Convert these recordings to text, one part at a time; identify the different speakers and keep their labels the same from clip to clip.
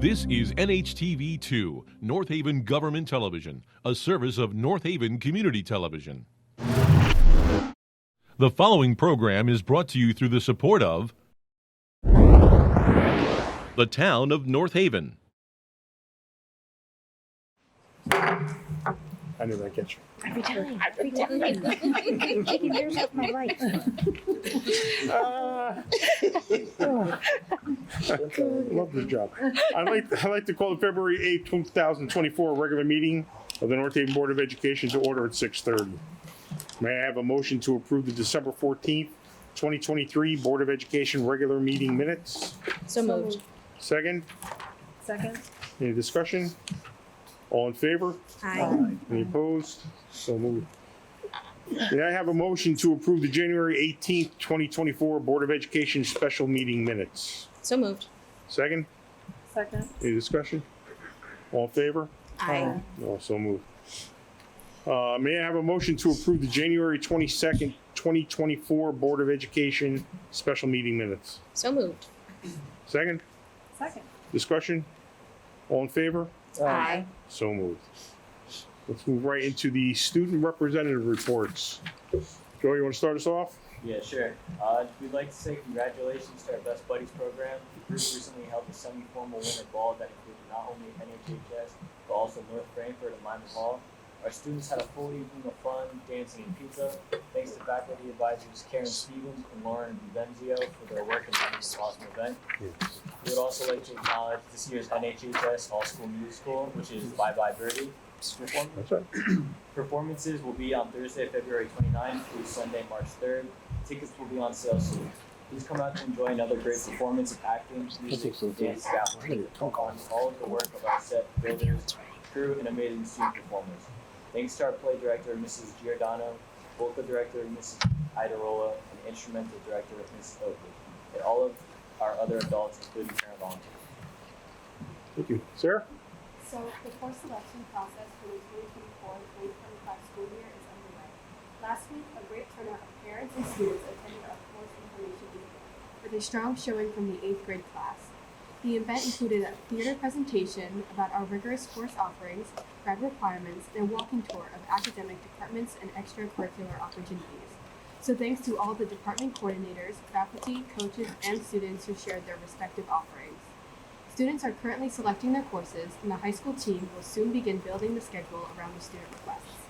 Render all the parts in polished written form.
Speaker 1: This is NHTV2, North Haven Government Television, a service of North Haven Community Television. The following program is brought to you through the support of the town of North Haven.
Speaker 2: I knew that get you.
Speaker 3: Every time. Taking years of my life.
Speaker 2: Love this job. I'd like to call the February 8th, 2024 regular meeting of the North Haven Board of Education to order at 6:30. May I have a motion to approve the December 14th, 2023 Board of Education regular meeting minutes?
Speaker 3: So moved.
Speaker 2: Second?
Speaker 3: Second.
Speaker 2: Any discussion? All in favor?
Speaker 3: Aye.
Speaker 2: Any opposed? So moved. May I have a motion to approve the January 18th, 2024 Board of Education special meeting minutes?
Speaker 3: So moved.
Speaker 2: Second?
Speaker 3: Second.
Speaker 2: Any discussion? All in favor?
Speaker 3: Aye.
Speaker 2: So moved. May I have a motion to approve the January 22nd, 2024 Board of Education special meeting minutes?
Speaker 3: So moved.
Speaker 2: Second?
Speaker 3: Second.
Speaker 2: Discussion? All in favor?
Speaker 3: Aye.
Speaker 2: So moved. Let's move right into the student representative reports. Joe, you want to start us off?
Speaker 4: Yeah, sure. We'd like to say congratulations to our Best Buddies program. The group recently held a semi-formal winter ball that included not only NHHS, but also North Frankfurt and Lyman Hall. Our students had a full evening of fun, dancing, and pizza. Thanks to faculty advisors Karen Stevens and Lauren Benzio for their work in making this awesome event.
Speaker 2: Yes.
Speaker 4: We would also like to acknowledge this year's NHHS All-School Musical, which is Bye Bye Birdie.
Speaker 2: That's right.
Speaker 4: Performances will be on Thursday, February 29th through Sunday, March 3rd. Tickets will be on sale soon. Please come out to enjoy another great performance of acting, music, dance, scaffolding, all of the work of our set builders, crew, and amazing student performers. Thanks to our play director, Mrs. Giordano, vocal director, Mrs. Idarola, and instrumental director, Mrs. Oakley, and all of our other adults, including parent volunteers.
Speaker 2: Thank you. Sarah?
Speaker 5: So the course selection process for the 2024-2025 school year is underway. Last week, a great turnout of parents and students attended our course information meeting with a strong showing from the 8th grade class. The event included a theater presentation about our rigorous course offerings, grad requirements, and a walking tour of academic departments and extracurricular opportunities. So thanks to all the department coordinators, faculty, coaches, and students who shared their respective offerings. Students are currently selecting their courses, and the high school team will soon begin building the schedule around the student requests.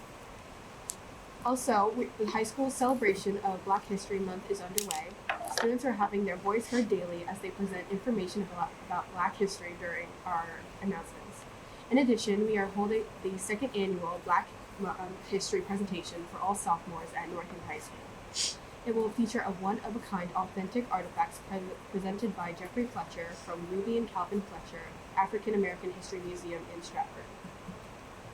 Speaker 5: Also, the high school celebration of Black History Month is underway. Students are having their voice heard daily as they present information about Black history during our announcements. In addition, we are holding the second annual Black History presentation for all sophomores at North Haven High School. It will feature a one-of-a-kind authentic artifacts presented by Jeffrey Fletcher from Ruby and Calvin Fletcher African American History Museum in Stratford.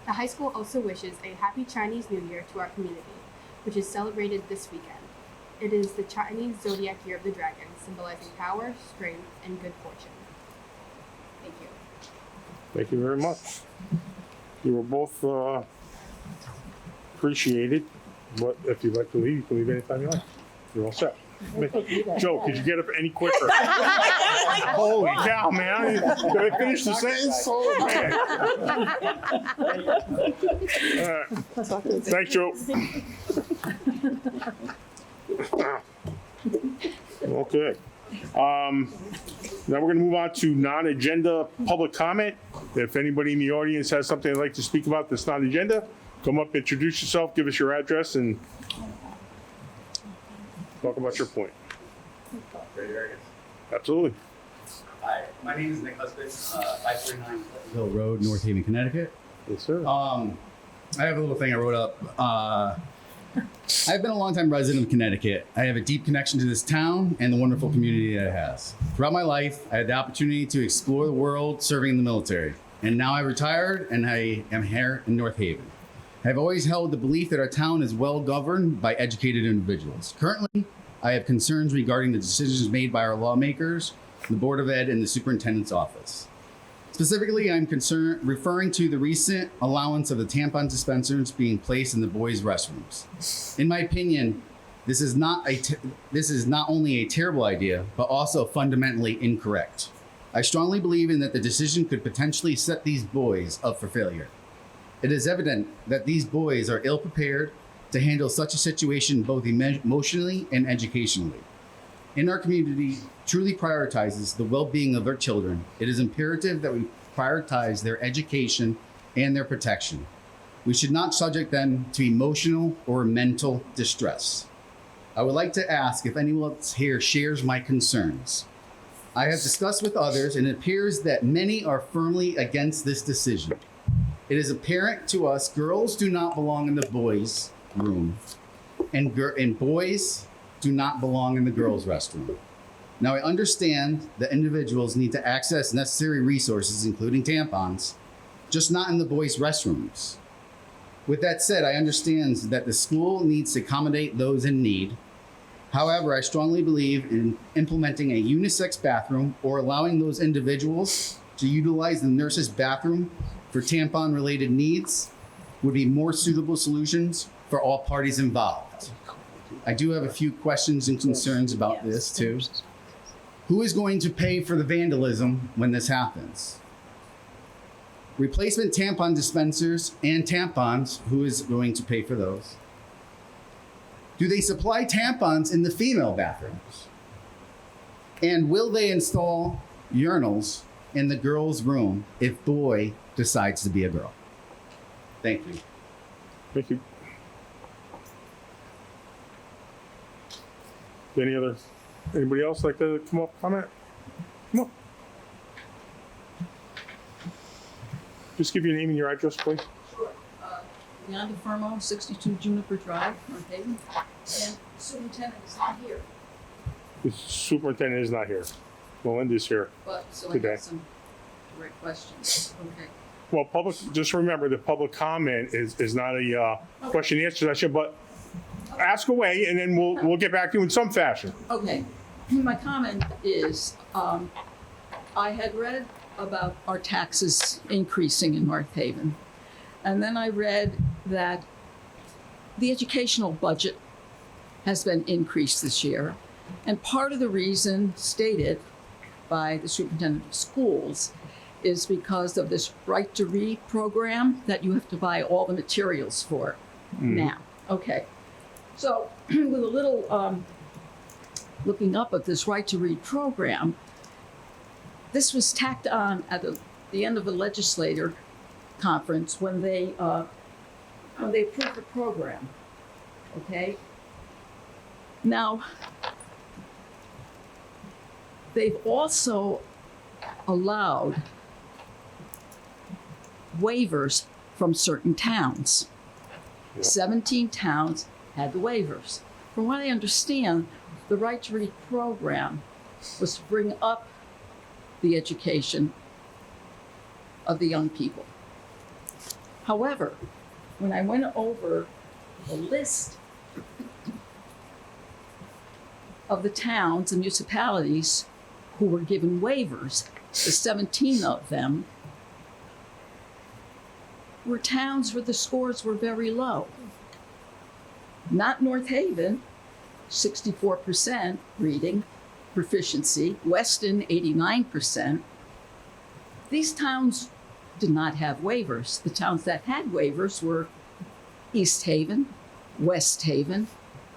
Speaker 5: The high school also wishes a happy Chinese New Year to our community, which is celebrated this weekend. It is the Chinese zodiac year of the dragon, symbolizing power, strength, and good fortune. Thank you.
Speaker 2: Thank you very much. You were both appreciated, but if you'd like to leave, you can leave anytime you like. You're all set. Joe, could you get up any quicker? Holy cow, man. Did I finish the sentence? Oh, man. Thanks, Joe. Okay. Now we're going to move on to non-agenda public comment. If anybody in the audience has something they'd like to speak about that's not agenda, come up, introduce yourself, give us your address, and talk about your point. Absolutely.
Speaker 6: Hi, my name is Nick Husband, 539 Hill Road, North Haven, Connecticut.
Speaker 2: Yes, sir.
Speaker 6: I have a little thing I wrote up. I've been a longtime resident of Connecticut. I have a deep connection to this town and the wonderful community that it has. Throughout my life, I had the opportunity to explore the world serving in the military. And now I retired and I am here in North Haven. I've always held the belief that our town is well governed by educated individuals. Currently, I have concerns regarding the decisions made by our lawmakers, the Board of Ed, and the Superintendent's Office. Specifically, I'm referring to the recent allowance of the tampon dispensers being placed in the boys' restrooms. In my opinion, this is not only a terrible idea, but also fundamentally incorrect. I strongly believe in that the decision could potentially set these boys up for failure. It is evident that these boys are ill prepared to handle such a situation both emotionally and educationally. In our community truly prioritizes the well-being of our children, it is imperative that we prioritize their education and their protection. We should not subject them to emotional or mental distress. I would like to ask if anyone else here shares my concerns. I have discussed with others, and it appears that many are firmly against this decision. It is apparent to us girls do not belong in the boys' room, and boys do not belong in the girls' restroom. Now, I understand that individuals need to access necessary resources, including tampons, just not in the boys' restrooms. With that said, I understand that the school needs to accommodate those in need. However, I strongly believe in implementing a unisex bathroom or allowing those individuals to utilize the nurse's bathroom for tampon-related needs would be more suitable solutions for all parties involved. I do have a few questions and concerns about this too. Who is going to pay for the vandalism when this happens? Replacement tampon dispensers and tampons, who is going to pay for those? Do they supply tampons in the female bathrooms? And will they install urinals in the girls' room if boy decides to be a girl? Thank you.
Speaker 2: Thank you. Anybody else like to come up, comment? Come on. Just give your name and your address, please.
Speaker 3: Sure. Yonda Firmo, 62 Juniper Drive, North Haven. And superintendent is not here,
Speaker 2: The superintendent is not here. Melinda's here.
Speaker 3: but so I
Speaker 2: Today.
Speaker 3: have some direct questions. Okay.
Speaker 2: Well, just remember, the public comment is not a question and answer session, but ask away and then we'll get back to you in some fashion.
Speaker 3: Okay. My comment is, I had read about our taxes increasing in North Haven. And then I read that the educational budget has been increased this year. And part of the reason stated by the superintendent of schools is because of this Right to Read program that you have to buy all the materials for now. Okay. So with a little looking up at this Right to Read program, this was tacked on at the end of the legislature conference when they approved the program. Okay. Now, they've also allowed waivers from certain towns.
Speaker 2: Yep.
Speaker 3: 17 towns had the waivers. From what I understand, the Right to Read program was to bring up the education of the young people. However, when I went over the list of the towns and municipalities who were given waivers, the 17 of them were towns where the scores were very low. Not North Haven, 64% reading proficiency, Weston, 89%. These towns did not have waivers. The towns that had waivers were East Haven, West Haven,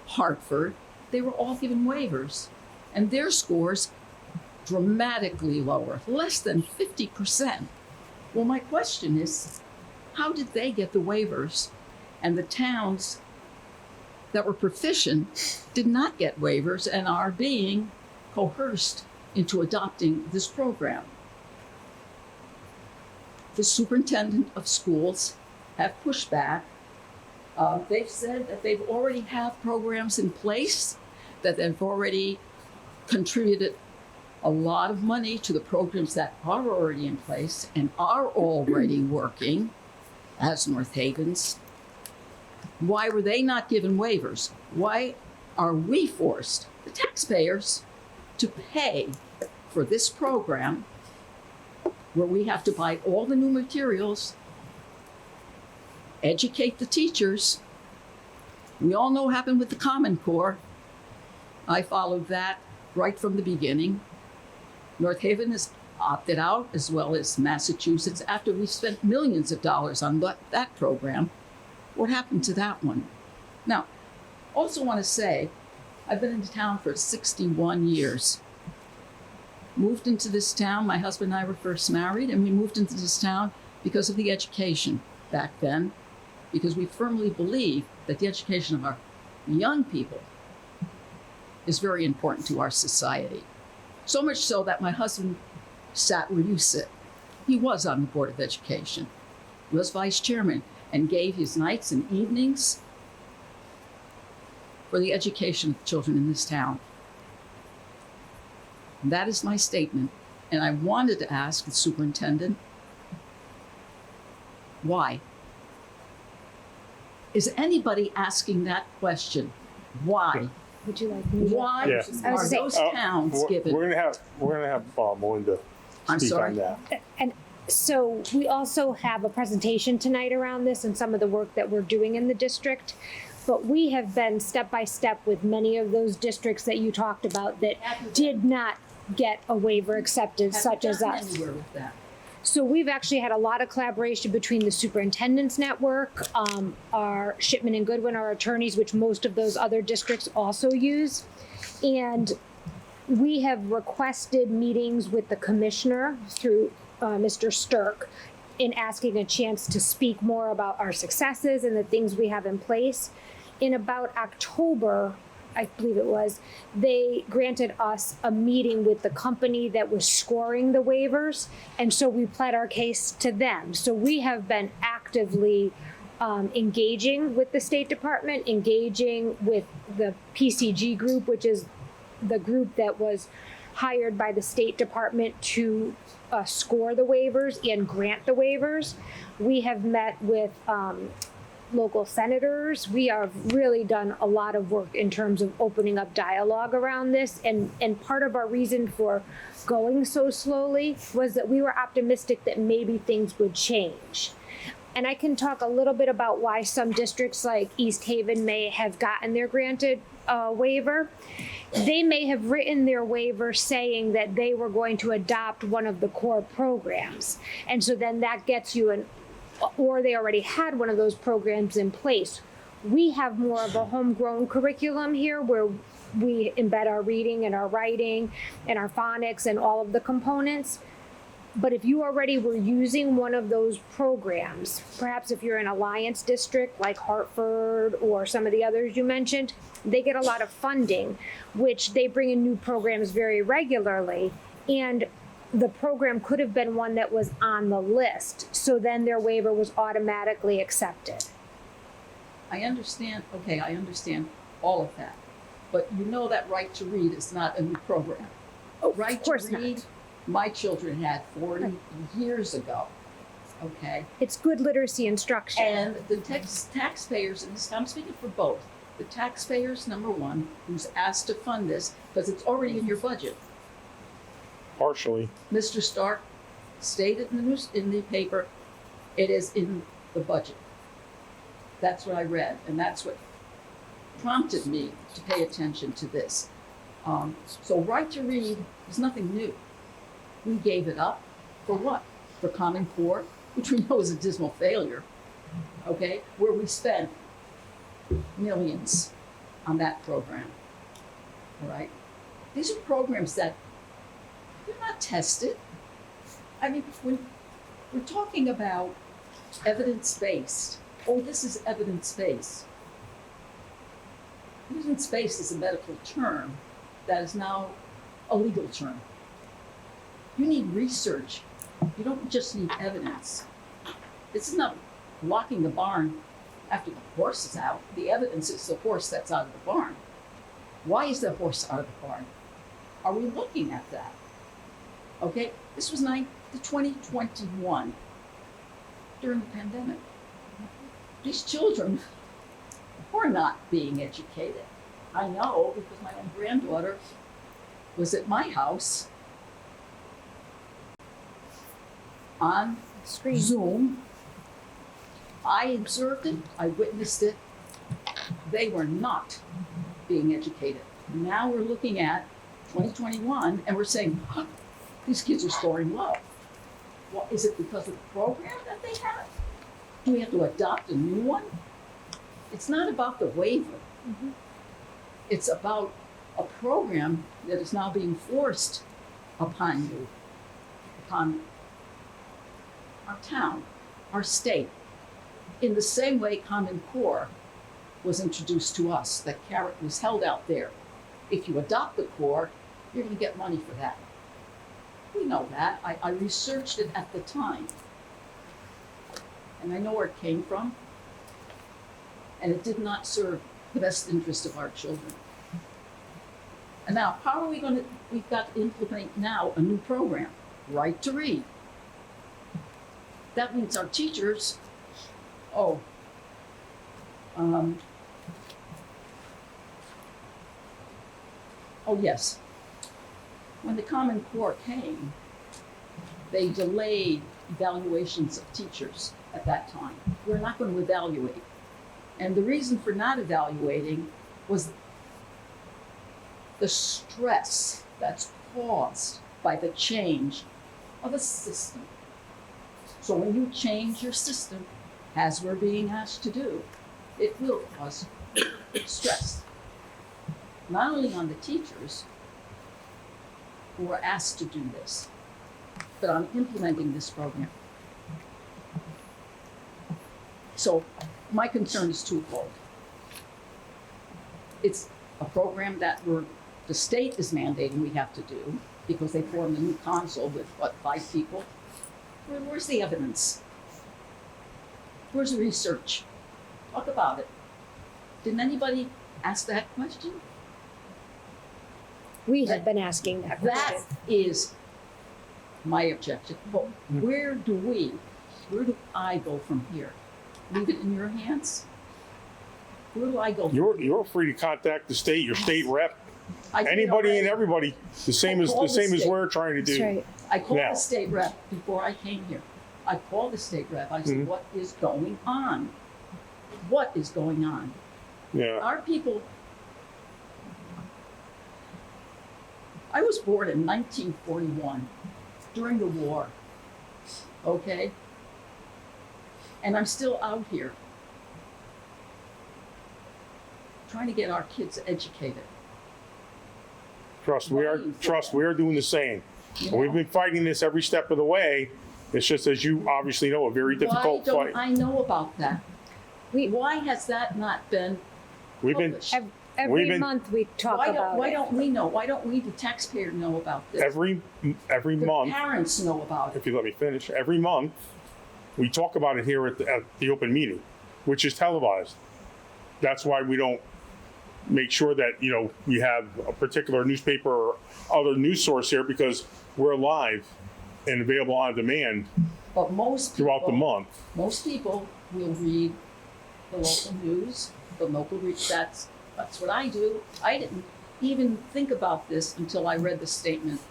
Speaker 3: Hartford. They were all given waivers, and their scores dramatically lower, less than 50%. Well, my question is, how did they get the waivers? And the towns that were proficient did not get waivers and are being coerced into adopting this program. The superintendent of schools have pushed back. They've said that they've already have programs in place, that they've already contributed a lot of money to the programs that are already in place and are already working as North Havens. Why were they not given waivers? Why are we forced, the taxpayers, to pay for this program where we have to buy all the new materials, educate the teachers? We all know what happened with the Common Core. I followed that right from the beginning. North Haven is opted out, as well as Massachusetts, after we spent millions of dollars on that program. What happened to that one? Now, also want to say, I've been in town for 61 years. Moved into this town, my husband and I were first married, and we moved into this town because of the education back then, because we firmly believe that the education of our young people is very important to our society. So much so that my husband sat where you sit. He was on the Board of Education, was vice chairman, and gave his nights and evenings for the education of children in this town. And that is my statement. And I wanted to ask the superintendent, why? Is anybody asking that question? Why?
Speaker 7: Would you like me to?
Speaker 3: Why
Speaker 2: Yeah.
Speaker 7: I was
Speaker 3: are
Speaker 7: saying-
Speaker 3: those towns given?
Speaker 2: We're gonna have Melinda
Speaker 3: I'm
Speaker 2: speak
Speaker 3: sorry?
Speaker 2: on that.
Speaker 7: And so we also have a presentation tonight around this and some of the work that we're doing in the district. But we have been step by step with many of those districts that you talked about that did not get a waiver accepted,
Speaker 3: Have
Speaker 7: such
Speaker 3: you
Speaker 7: as
Speaker 3: gotten
Speaker 7: us.
Speaker 3: anywhere with that?
Speaker 7: So we've actually had a lot of collaboration between the superintendent's network, our Shipman and Goodwin, our attorneys, which most of those other districts also use. And we have requested meetings with the commissioner through Mr. Stirk in asking a chance to speak more about our successes and the things we have in place. In about October, I believe it was, they granted us a meeting with the company that was scoring the waivers. And so we pled our case to them. So we have been actively engaging with the State Department, engaging with the PCG group, which is the group that was hired by the State Department to score the waivers and grant the waivers. We have met with local senators. We have really done a lot of work in terms of opening up dialogue around this. And part of our reason for going so slowly was that we were optimistic that maybe things would change. And I can talk a little bit about why some districts like East Haven may have gotten their granted waiver. They may have written their waiver saying that they were going to adopt one of the core programs. And so then that gets you or they already had one of those programs in place. We have more of a homegrown curriculum here where we embed our reading and our writing and our phonics and all of the components. But if you already were using one of those programs, perhaps if you're an alliance district like Hartford or some of the others you mentioned, they get a lot of funding, which they bring in new programs very regularly. And the program could have been one that was on the list. So then their waiver was automatically accepted.
Speaker 3: I understand all of that. But you know that Right to Read is not a new program. Right
Speaker 7: Of course
Speaker 3: to Read,
Speaker 7: not.
Speaker 3: my children had 40 years ago, okay?
Speaker 7: It's good literacy instruction.
Speaker 3: And the taxpayers in this town, I'm speaking for both, the taxpayers, number one, who's asked to fund this, because it's already in your budget.
Speaker 2: Partially.
Speaker 3: Mr. Stark stated in the paper, it is in the budget. That's what I read, and that's what prompted me to pay attention to this. So Right to Read is nothing new. We gave it up for what? For Common Core, which we know is a dismal failure, okay? Where we spent millions on that program, all right? These are programs that they're not tested. I mean, when we're talking about evidence-based, this is evidence-based. Evidence-based is a medical term that is now a legal term. You need research. You don't just need evidence. This is not locking the barn after the horse is out. The evidence is the horse that's out of the barn. Why is the horse out of the barn? Are we looking at that? Okay, this was 2021, during the pandemic. These children were not being educated. I know because my own granddaughter was at my house on
Speaker 7: Screen.
Speaker 3: Zoom. I observed it, I witnessed it. They were not being educated. Now we're looking at 2021 and we're saying, these kids are scoring low. Well, is it because of the program that they have? Do we have to adopt a new one? It's not about the waiver. It's about a program that is now being forced upon you, upon our town, our state, in the same way Common Core was introduced to us, that carrot was held out there. If you adopt the core, you're gonna get money for that. We know that. I researched it at the time. And I know where it came from. And it did not serve the best interest of our children. And now, how are we we've got to implement now a new program, Right to Read. That means our teachers, oh yes, when the Common Core came, they delayed evaluations of teachers at that time. We're not going to evaluate. And the reason for not evaluating was the stress that's caused by the change of a system. So when you change your system, as we're being asked to do, it will cause stress. Not only on the teachers who are asked to do this, but on implementing this program. So my concern is twofold. It's a program that the state is mandating we have to do because they formed a new council with, 5 people? Where's the evidence? Where's the research? Talk about it. Didn't anybody ask that question?
Speaker 7: We have been asking that question.
Speaker 3: That is my objection. But where do I go from here? Leave it in your hands? Where do I go from here?
Speaker 2: You're free to contact the state, your state rep,
Speaker 3: I did
Speaker 2: anybody
Speaker 3: already.
Speaker 2: and everybody. The same as we're trying to do.
Speaker 7: That's right.
Speaker 3: I called
Speaker 2: Now.
Speaker 3: the state rep before I came here. I called the state rep. I said, what is going on? What is going on?
Speaker 2: Yeah.
Speaker 3: Our people, I was born in 1941 during the war, okay? And I'm still out here trying to get our kids educated.
Speaker 2: Trust, we are doing the same.
Speaker 3: You
Speaker 2: And we've
Speaker 3: know?
Speaker 2: been fighting this every step of the way. It's just, as you obviously know, a very difficult
Speaker 3: Why don't
Speaker 2: fight.
Speaker 3: I know about that?
Speaker 7: We-
Speaker 3: Why has that not been
Speaker 2: We've been,
Speaker 3: published?
Speaker 7: Every
Speaker 2: been-
Speaker 7: month we talk about
Speaker 3: Why
Speaker 7: it.
Speaker 3: don't we know? Why don't we, the taxpayer, know about this?
Speaker 2: every
Speaker 3: The
Speaker 2: month,
Speaker 3: parents know about it.
Speaker 2: if you let me finish, every month, we talk about it here at the open meeting, which is televised. That's why we don't make sure that, we have a particular newspaper or other news source here, because we're live and available on demand
Speaker 3: But most people,
Speaker 2: throughout the month.
Speaker 3: most people will read the local news, the local that's what I do. I didn't even think about this until I read the statement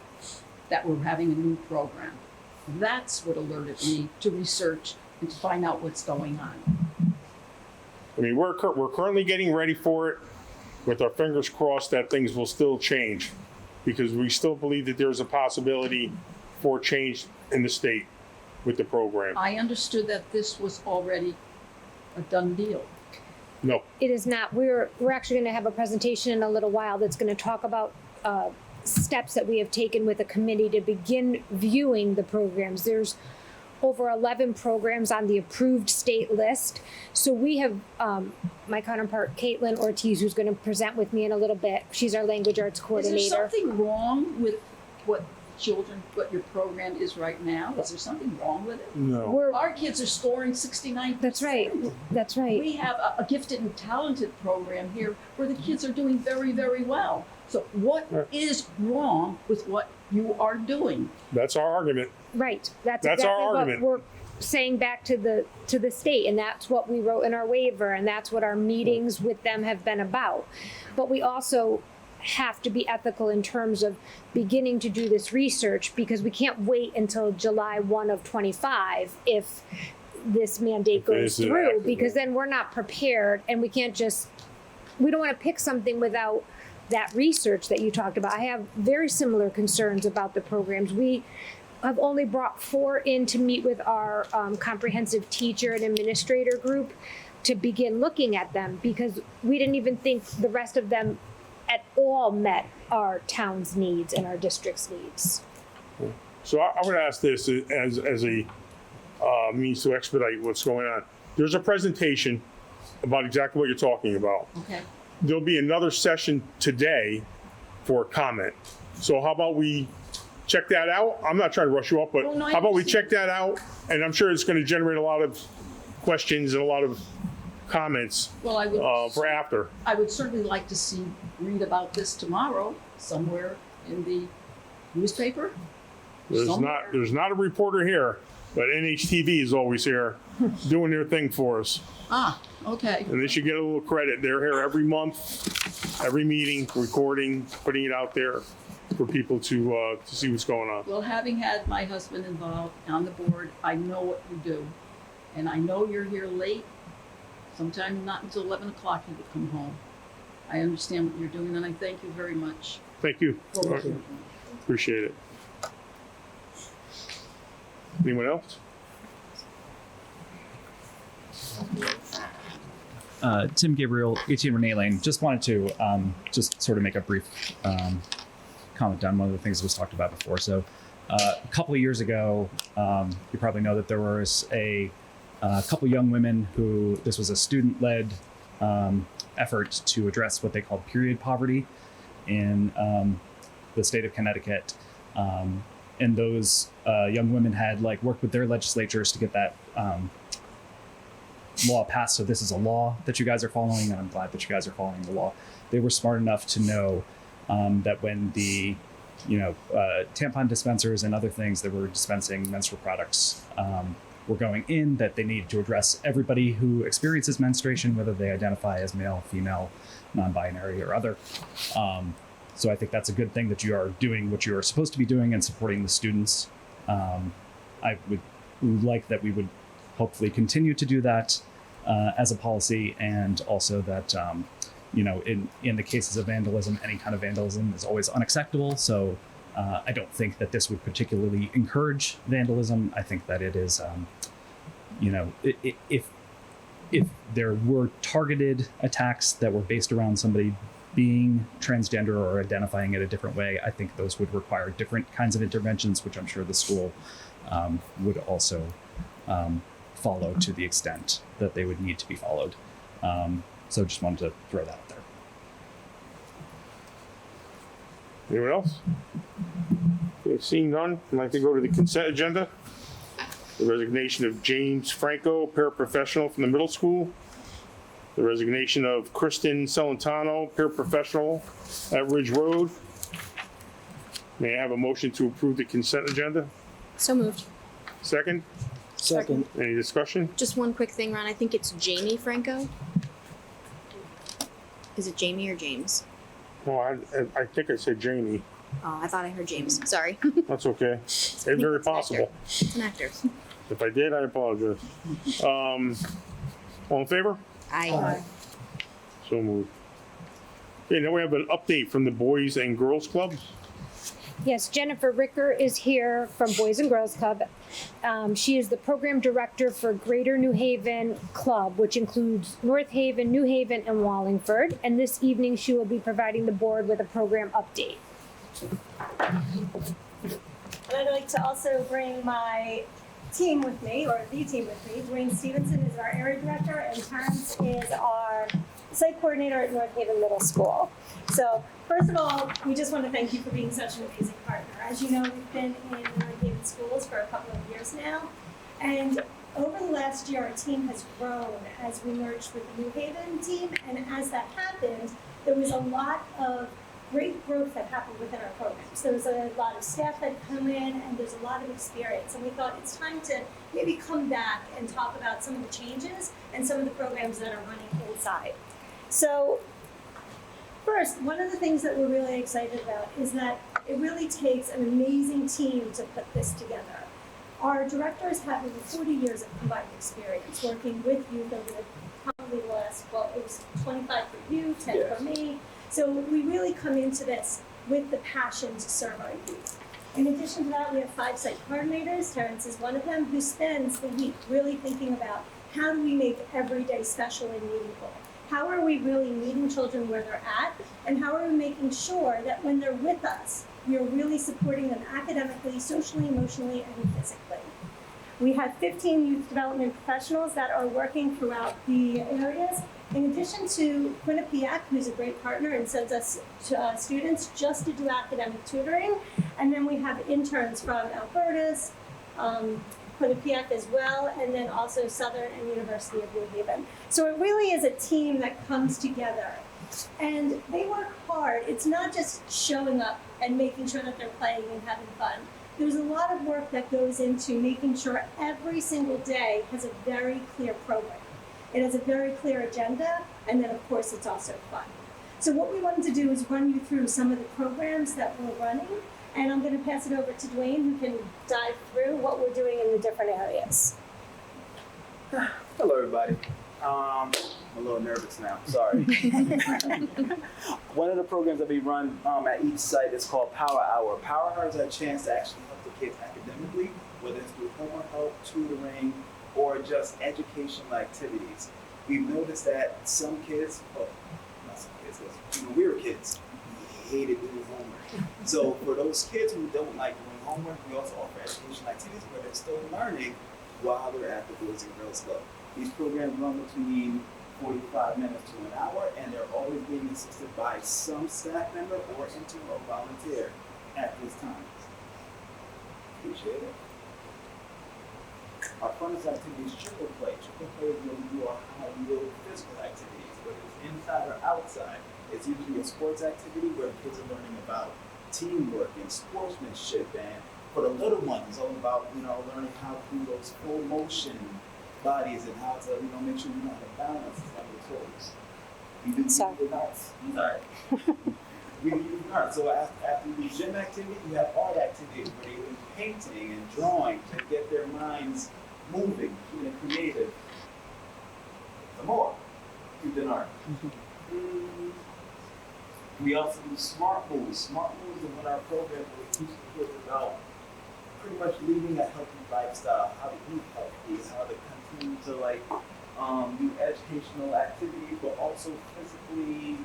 Speaker 3: that we're having a new program. That's what alerted me to research and to find out what's going on.
Speaker 2: I mean, we're currently getting ready for it with our fingers crossed that things will still change, because we still believe that there's a possibility for change in the state with the program.
Speaker 3: I understood that this was already a done deal.
Speaker 2: No,
Speaker 7: It is not. We're actually going to have a presentation in a little while that's going to talk about steps that we have taken with a committee to begin viewing the programs. There's over 11 programs on the approved state list. So we have my counterpart, Caitlin Ortiz, who's going to present with me in a little bit. She's our language arts
Speaker 3: Is there
Speaker 7: coordinator.
Speaker 3: something wrong with what your program is right now? Is there something wrong with it?
Speaker 2: no.
Speaker 7: We're,
Speaker 3: Our kids are scoring 69%.
Speaker 7: that's right. That's right.
Speaker 3: We have a gifted and talented program here where the kids are doing very, very well. So what is wrong with what you are doing?
Speaker 2: That's our argument.
Speaker 7: Right. That's
Speaker 2: That's our
Speaker 7: exactly what
Speaker 2: argument.
Speaker 7: we're saying back to the state, and that's what we wrote in our waiver, and that's what our meetings with them have been about. But we also have to be ethical in terms of beginning to do this research, because we can't wait until July 1 of 25 if this mandate goes
Speaker 2: This is
Speaker 7: through,
Speaker 2: active,
Speaker 7: because
Speaker 2: right.
Speaker 7: then we're not prepared, and we don't want to pick something without that research that you talked about. I have very similar concerns about the programs. We have only brought 4 in to meet with our comprehensive teacher and administrator group to begin looking at them, because we didn't even think the rest of them at all met our town's needs and our district's needs.
Speaker 2: So I would ask this as a means to expedite what's going on. There's a presentation about exactly what you're talking about.
Speaker 3: Okay.
Speaker 2: There'll be another session today for comment. So how about we check that out? I'm not trying to rush you up, but
Speaker 3: Well, no, I
Speaker 2: how about we
Speaker 3: understand.
Speaker 2: check that out? And I'm sure it's going to generate a lot of questions and a lot of comments
Speaker 3: Well, I
Speaker 2: for after.
Speaker 3: would certainly like to read about this tomorrow somewhere in the newspaper. Somewhere.
Speaker 2: There's not a reporter here, but NHTV is always here doing their thing for us.
Speaker 3: Ah, okay.
Speaker 2: And they should get a little credit. They're here every month, every meeting, recording, putting it out there for people to see what's going on.
Speaker 3: Well, having had my husband involved on the board, I know what you do. And I know you're here late. Sometimes not until 11 o'clock you would come home. I understand what you're doing, and I thank you very much
Speaker 2: Thank you.
Speaker 3: for what you're doing.
Speaker 2: Appreciate it. Anyone else?
Speaker 8: Tim Gabriel, 18 Renee Lane. Just wanted to just sort of make a brief comment on one of the things that was talked about before. So a couple of years ago, you probably know that there was a couple young women who, this was a student-led effort to address what they called period poverty in the state of Connecticut. And those young women had worked with their legislatures to get that law passed. So this is a law that you guys are following, and I'm glad that you guys are following the law. They were smart enough to know that when the tampon dispensers and other things that were dispensing menstrual products were going in, that they needed to address everybody who experiences menstruation, whether they identify as male, female, non-binary, or other. So I think that's a good thing that you are doing what you are supposed to be doing and supporting the students. I would like that we would hopefully continue to do that as a policy, and also that in the cases of vandalism, any kind of vandalism is always unacceptable. So I don't think that this would particularly encourage vandalism. I think that it is, if there were targeted attacks that were based around somebody being transgender or identifying it a different way, I think those would require different kinds of interventions, which I'm sure the school would also follow to the extent that they would need to be followed. So just wanted to throw that out there.
Speaker 2: Anyone else? Okay, seeing none, I'd like to go to the consent agenda. The resignation of James Franco, paraprofessional from the middle school. The resignation of Kristen Celentano, paraprofessional at Ridge Road. May I have a motion to approve the consent agenda?
Speaker 9: So moved.
Speaker 2: Second?
Speaker 9: Second.
Speaker 2: Any discussion?
Speaker 9: Just one quick thing, Ron. I think it's Jamie Franco. Is it Jamie or James?
Speaker 2: Well, I think I said Jamie.
Speaker 9: Oh, I thought I heard James. Sorry.
Speaker 2: That's okay. It's very possible.
Speaker 9: It's an actor.
Speaker 2: If I did, I apologize. All in favor?
Speaker 9: Aye.
Speaker 2: So moved. Okay, now we have an update from the Boys and Girls Club.
Speaker 7: Yes, Jennifer Ricker is here from Boys and Girls Club. She is the program director for Greater New Haven Club, which includes North Haven, New Haven, and Wallingford. And this evening, she will be providing the board with a program update.
Speaker 10: And I'd like to also bring my team with me, or the team with me. Dwayne Stevenson is our area director, and Terrence is our site coordinator at North Haven Middle School. So first of all, we just want to thank you for being such an amazing partner. As you know, we've been in North Haven schools for a couple of years now, and over the last year, our team has grown as we merged with the New Haven team, and as that happened, there was a lot of great growth that happened within our programs. There was a lot of staff that come in, and there's a lot of experience, and we thought it's time to maybe come back and talk about some of the changes and some of the programs that are running inside. So first, one of the things that we're really excited about is that it really takes an amazing team to put this together. Our directors have over 40 years of combined experience working with youth over the probably last, well, it was 25 for you, 10 for me. So we really come into this with the passion to serve our youth. In addition to that, we have 5 site coordinators. Terrence is one of them, who spends the week really thinking about how do we make every day special and meaningful? How are we really meeting children where they're at? And how are we making sure that when they're with us, we are really supporting them academically, socially, emotionally, and physically? We have 15 youth development professionals that are working throughout the areas. In addition to Quinnipiac, who's a great partner and sends us students just to do academic tutoring. And then we have interns from Alberta's, Quinnipiac as well, and then also Southern and University of New Haven. So it really is a team that comes together. And they work hard. It's not just showing up and making sure that they're playing and having fun. There's a lot of work that goes into making sure every single day has a very clear program. It has a very clear agenda, and then of course it's also fun. So what we wanted to do is run you through some of the programs that we're running, and I'm going to pass it over to Dwayne, who can dive through what we're doing in the different areas.
Speaker 11: Hello, everybody. I'm a little nervous now, sorry. One of the programs that we run at each site is called Power Hour. Power Hour is a chance to actually help the kids academically, whether it's through homework help, tutoring, or just educational activities. We've noticed that some kids, well, not some kids, because when we were kids, we hated doing homework. So for those kids who don't like doing homework, we also offer educational activities where they're still learning while they're at the Boys and Girls Club. These programs run between 45 minutes to an hour, and they're always being assisted by some staff member or intern or volunteer at this time. Appreciate it. Our funnest activity is triple play. Triple play is where we do our high-yield physical activities, whether it's inside or outside. It's usually a sports activity where the kids are learning about teamwork and sportsmanship, and for the little ones, it's all about, learning how to do those full motion bodies and how to, make sure you know how to balance on your toes. We do the arts. Sorry. We do the arts. So after you do gym activity, you have art activities where they do painting and drawing to get their minds moving, keeping it creative. Some more. We've done art. We also do smart moves. Smart moves is one of our programs where we teach the kids about pretty much leading a healthy lifestyle, how to eat healthy, how to continue to do educational activities, but also physically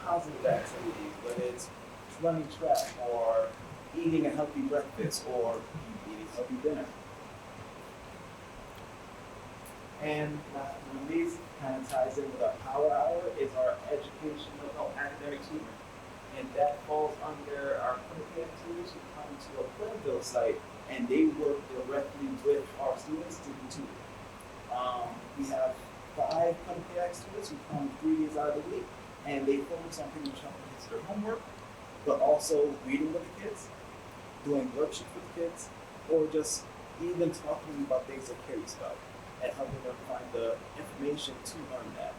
Speaker 11: positive activities, whether it's running track or eating a healthy breakfast or eating a healthy dinner. And the amazing kind of ties in with our Power Hour is our academic tutoring. And that falls under our Quinnipiac tutors who come to a Plainville site, and they work directly with our students to do tutoring. We have 5 Quinnipiac students who come 3 days out of the week, and they focus on pretty much helping kids their homework, but also reading with the kids, doing worksheets with the kids, or just even talking about things they're curious about and helping them find the information to learn that.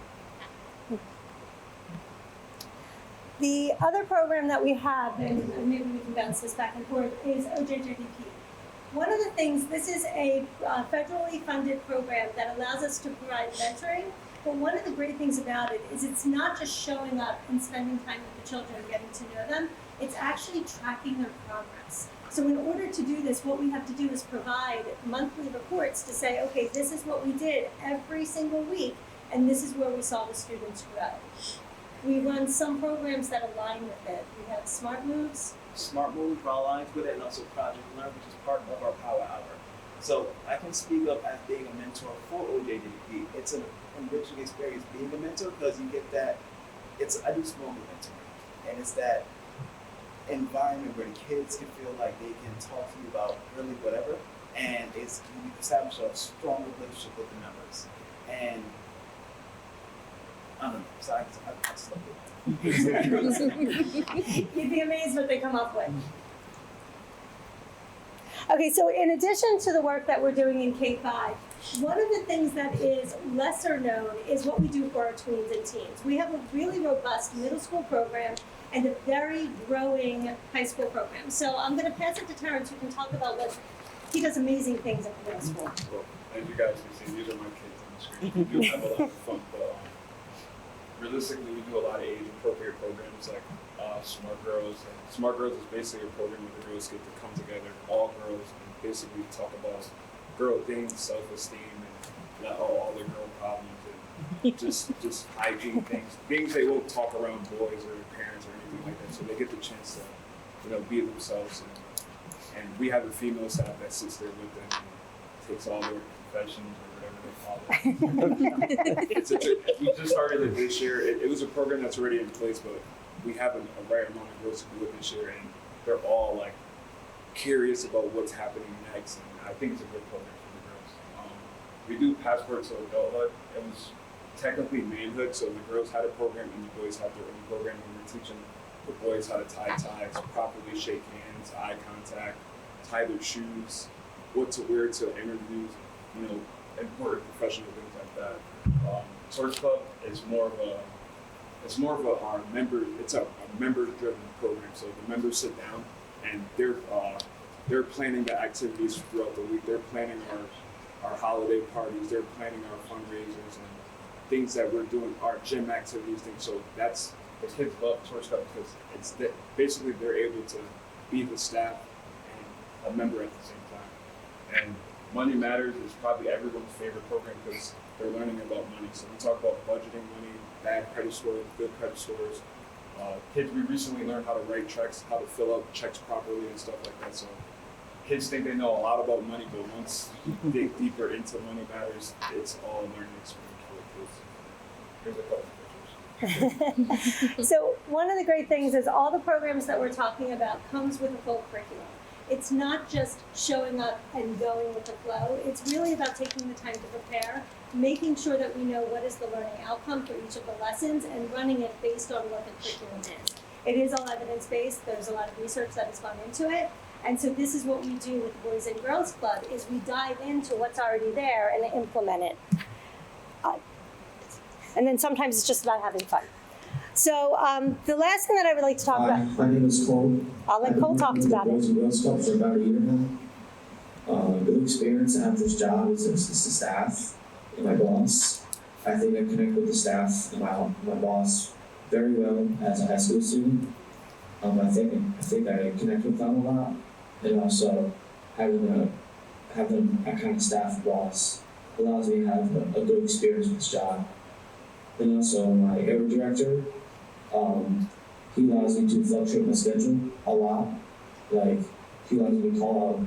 Speaker 10: The other program that we have, and maybe we can bounce this back and forth, is OJJDP. One of the things, this is a federally funded program that allows us to provide mentoring, but one of the great things about it is it's not just showing up and spending time with the children and getting to know them, it's actually tracking their progress. So in order to do this, what we have to do is provide monthly reports to say, okay, this is what we did every single week, and this is where we saw the students grow. We run some programs that align with it. We have Smart Moves.
Speaker 11: Smart Moves aligns with it, and also Project Learn, which is part of our Power Hour. So I can speak up as being a mentor for OJDP. It's an enriching experience being a mentor because you get that. I do small group mentoring, and it's that environment where the kids can feel like they can talk to you about really whatever, and you establish a strong relationship with the members. And I don't know, so I slept it.
Speaker 10: You'd be amazed what they come up with. Okay, so in addition to the work that we're doing in K-5, one of the things that is lesser known is what we do for our tweens and teens. We have a really robust middle school program and a very growing high school program. So I'm going to pass it to Terrence, who can talk about what he does amazing things at the middle school.
Speaker 12: Well, as you guys can see, these are my kids on the screen. We do have a lot of fun, but realistically, we do a lot of age-appropriate programs like Smart Girls. And Smart Girls is basically a program where the girls get to come together, all girls, and basically talk about girl things, self-esteem, and let all their girl problems, and just hygiene things they won't talk around boys or their parents or anything like that. So they get the chance to, be themselves. And we have a female staff that sits there with them and takes all their confessions or whatever they call it. We just started it this year. It was a program that's already in place, but we have a right amount of girls to do it this year, and they're all like curious about what's happening next. And I think it's a good program for the girls. We do Passport to Adulthood. It was technically manhood, so the girls had a program and the boys had their own program. And we're teaching the boys how to tie ties, properly shake hands, eye contact, tie their shoes, what to wear to interviews, important professional things like that. Torch Club is more of a members-driven program. So the members sit down and they're planning the activities throughout the week. They're planning our holiday parties. They're planning our fundraisers and things that we're doing, our gym activities, things. So that's the kids love Torch Club because basically they're able to be the staff and a member at the same time. And Money Matters is probably everyone's favorite program because they're learning about money. So we talk about budgeting money, bad credit scores, good credit scores. Kids, we recently learned how to write checks, how to fill out checks properly and stuff like that. So kids think they know a lot about money, but once you dig deeper into Money Matters, it's all a learning experience for the kids. Here's a couple pictures.
Speaker 10: So one of the great things is all the programs that we're talking about comes with a full curriculum. It's not just showing up and going with the flow. It's really about taking the time to prepare, making sure that we know what is the learning outcome for each of the lessons and running it based on what the curriculum is. It is all evidence-based. There's a lot of research that has gone into it. And so this is what we do with the Boys and Girls Club, is we dive into what's already there and implement it. And then sometimes it's just about having fun. So the last thing that I would like to talk about.
Speaker 13: My name is Cole.
Speaker 10: I'll let Cole talk about it.
Speaker 13: Boys and Girls Club for about a year now. Good experience. I have this job as the staff and my boss. I think I connect with the staff and my boss very well as a high school student. I think I connect with them a lot, and also having that kind of staff boss allows me to have a good experience with this job. And also my area director, he allows me to fluctuate my schedule a lot. Like, he lets me call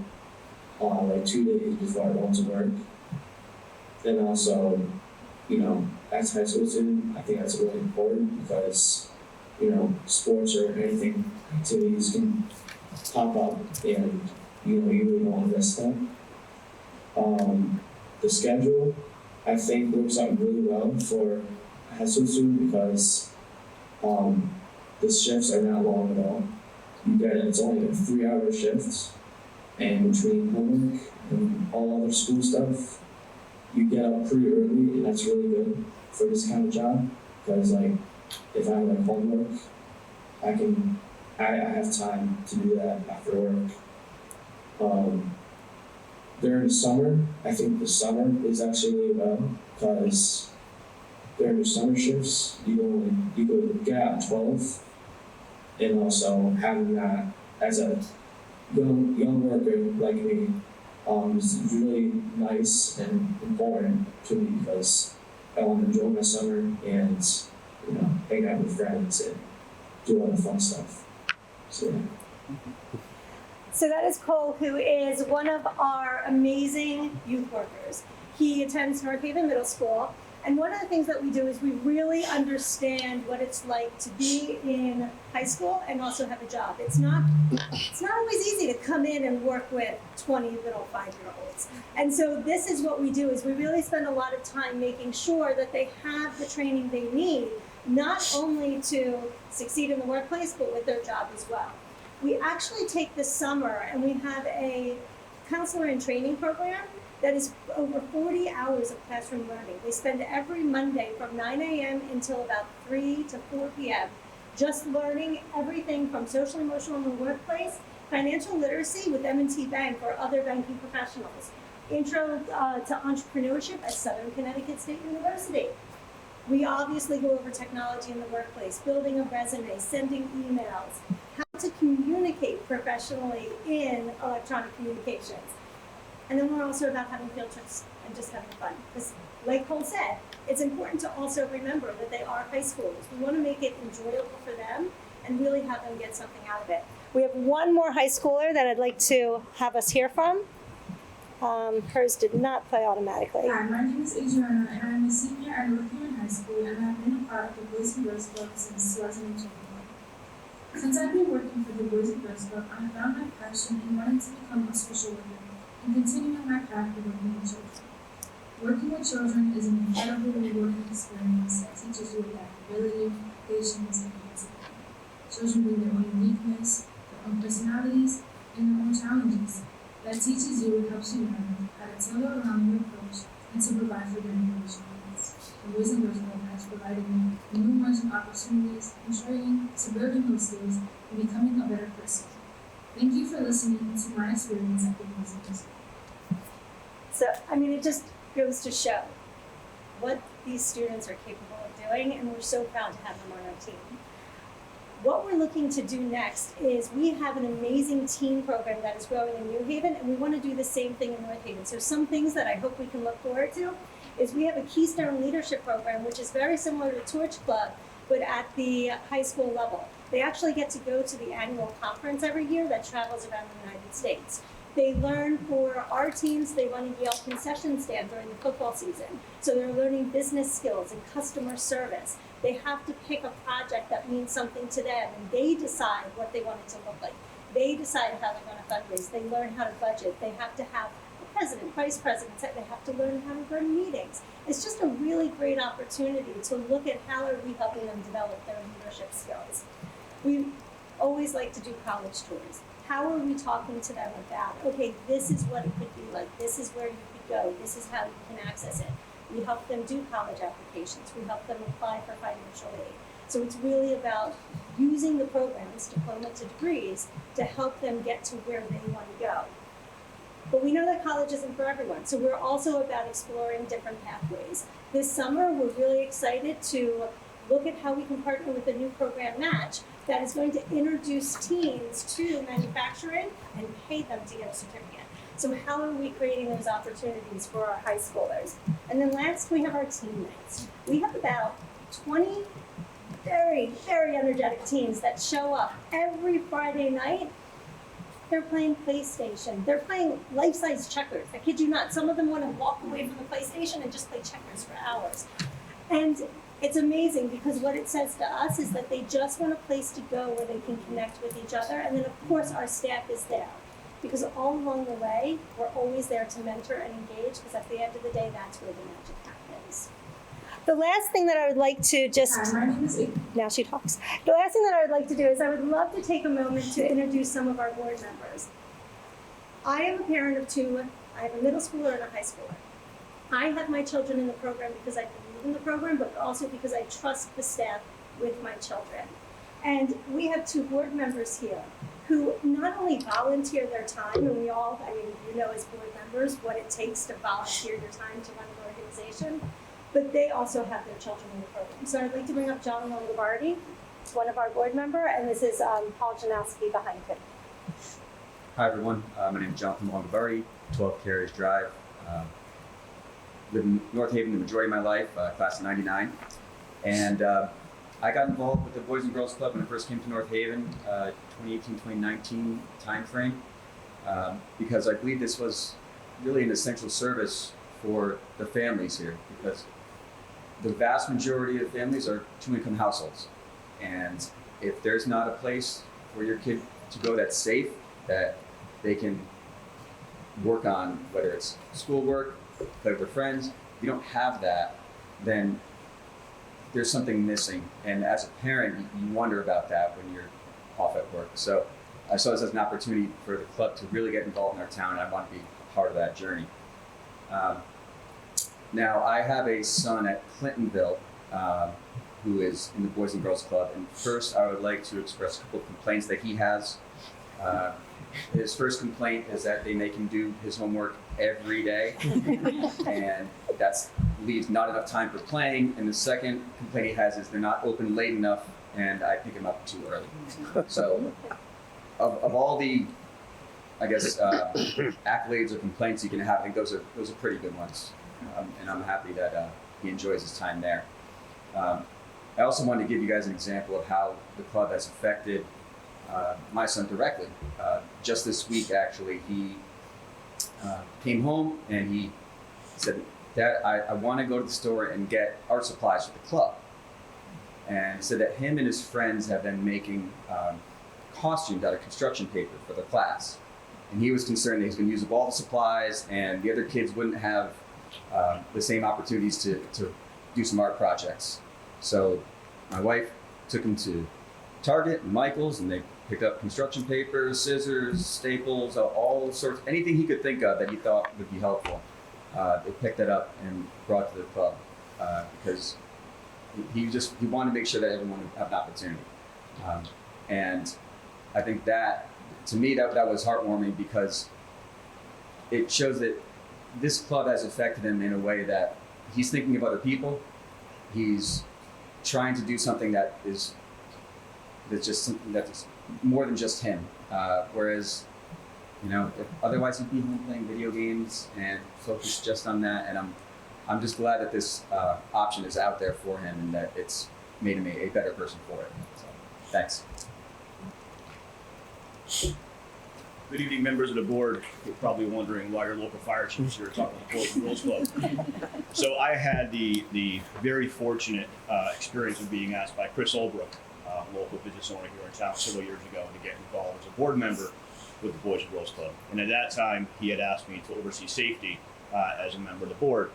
Speaker 13: out like 2 days before I go to work. And also, as a high school student, I think that's really important because, sports or anything, activities can pop up and, you really don't want to miss them. The schedule, I think, works out really well for a high school student because the shifts are not long at all. It's only a 3-hour shift, and between homework and all other school stuff, you get up pretty early, and that's really good for this kind of job because, if I have homework, I have time to do that after work. During the summer, I think the summer is actually really well because during the summer shifts, you go get out at 12, and also having that as a young worker like me is really nice and important to me because I want to enjoy my summer and hang out with friends and do all the fun stuff. So
Speaker 10: that is Cole, who is one of our amazing youth workers. He attends North Haven Middle School, and one of the things that we do is we really understand what it's like to be in high school and also have a job. It's not always easy to come in and work with 20 little 5-year-olds. And so this is what we do, is we really spend a lot of time making sure that they have the training they need, not only to succeed in the workplace, but with their job as well. We actually take this summer and we have a counselor in training program that is over 40 hours of classroom learning. They spend every Monday from 9 a.m. until about 3 to 4 p.m. just learning everything from social emotional in the workplace, financial literacy with M&T Bank or other banking professionals, intro to entrepreneurship at Southern Connecticut State University, We obviously go over technology in the workplace, building a resume, sending emails, how to communicate professionally in electronic communications. And then we're also about having field trips and just having fun. Because like Cole said, it's important to also remember that they are high schoolers. We want to make it enjoyable for them and really have them get something out of it. We have one more high schooler that I'd like to have us hear from. Hers did not play automatically.
Speaker 14: Hi, my name is Adriana, and I'm a senior at North Haven High School, and I've been a part of the Boys and Girls Club since 2021. Since I've been working for the Boys and Girls Club, I have found my passion in wanting to become a social worker and continuing my path of working with children. Working with children is an incredibly rewarding experience that teaches you adaptability, patience, and empathy. Children bring their own uniqueness, their own personalities, and their own challenges. That teaches you and helps you learn how to tailor around your approach and to provide for their individual needs. The Boys and Girls Club has provided me numerous opportunities and training to building those skills and becoming a better person. Thank you for listening to my experience at the Boys and Girls Club.
Speaker 10: So, I mean, it just goes to show what these students are capable of doing, and we're so proud to have them on our team. What we're looking to do next is we have an amazing teen program that is growing in New Haven, and we want to do the same thing in North Haven. So some things that I hope we can look forward to is we have a Keystone Leadership Program, which is very similar to Torch Club, but at the high school level. They actually get to go to the annual conference every year that travels around the United States. They learn for our teams, they run a Yale concession stand during the football season. So they're learning business skills and customer service. They have to pick a project that means something to them, and they decide what they want it to look like. They decide how they're going to fundraise. They learn how to budget. They have to have a president, vice president. They have to learn how to run meetings. It's just a really great opportunity to look at how are we helping them develop their leadership skills. We always like to do college tours. How are we talking to them about, okay, this is what it could be like. This is where you could go. This is how you can access it. We help them do college applications. We help them apply for financial aid. So it's really about using the programs, diploma to degrees, to help them get to where they want to go. But we know that college isn't for everyone, so we're also about exploring different pathways. This summer, we're really excited to look at how we can partner with a new program, Match, that is going to introduce teens to manufacturing and pay them to get a certificate. So how are we creating those opportunities for our high schoolers? And then last, we have our team nights. We have about 20 very, very energetic teams that show up every Friday night. They're playing PlayStation. They're playing life-size checkers. I kid you not. Some of them want to walk away from the PlayStation and just play checkers for hours. And it's amazing because what it says to us is that they just want a place to go where they can connect with each other. And then, of course, our staff is there. Because all along the way, we're always there to mentor and engage, because at the end of the day, that's where the magic happens. The last thing that I would like to now she talks. The last thing that I would like to do is I would love to take a moment to introduce some of our board members. I am a parent of two. I have a middle schooler and a high schooler. I have my children in the program because I believe in the program, but also because I trust the staff with my children. And we have two board members here who not only volunteer their time, and we all, I mean, you know as board members what it takes to volunteer your time to run an organization, but they also have their children in the program. So I'd like to bring up John Longobardi, one of our board member, and this is Paul Janowski behind him.
Speaker 15: Hi everyone, my name is Jonathan Longobardi, 12 Carriage Drive. Lived in North Haven the majority of my life, class of '99. And I got involved with the Boys and Girls Club when I first came to North Haven, 2018-2019 timeframe, because I believe this was really an essential service for the families here, because the vast majority of families are two-income households. And if there's not a place for your kid to go that's safe, that they can work on, whether it's schoolwork, play with their friends, if you don't have that, then there's something missing. And as a parent, you wonder about that when you're off at work. So I saw this as an opportunity for the club to really get involved in our town, and I want to be part of that journey. Now, I have a son at Clintonville who is in the Boys and Girls Club, and first I would like to express a couple of complaints that he has. His first complaint is that they make him do his homework every day, and that's leaves not enough time for playing, and the second complaint he has is they're not open late enough, and I pick him up too early. So, of all the, I guess, accolades or complaints you can have, I think those are pretty good ones, and I'm happy that he enjoys his time there. I also wanted to give you guys an example of how the club has affected my son directly. Just this week, actually, he came home and he said, "Dad, I want to go to the store and get art supplies for the club." And he said that him and his friends have been making costumes out of construction paper for the class. And he was concerned that he's going to use up all the supplies and the other kids wouldn't have the same opportunities to do some art projects. So my wife took him to Target and Michael's, and they picked up construction paper, scissors, staples, all sorts, anything he could think of that he thought would be helpful. They picked that up and brought it to the club because he wanted to make sure that everyone would have an opportunity. And I think that, to me, that was heartwarming because it shows that this club has affected him in a way that he's thinking of other people. He's trying to do something that's more than just him. Whereas, otherwise he'd be home playing video games and focused just on that. And I'm just glad that this option is out there for him and that it's made him a better person for it. So, thanks.
Speaker 16: Good evening, members of the board. You're probably wondering why your local fire chief is here talking about the Boys and Girls Club. So I had the very fortunate experience of being asked by Chris Olbrook, a local business owner here in town several years ago, to get involved as a board member with the Boys and Girls Club. And at that time, he had asked me to oversee safety as a member of the board.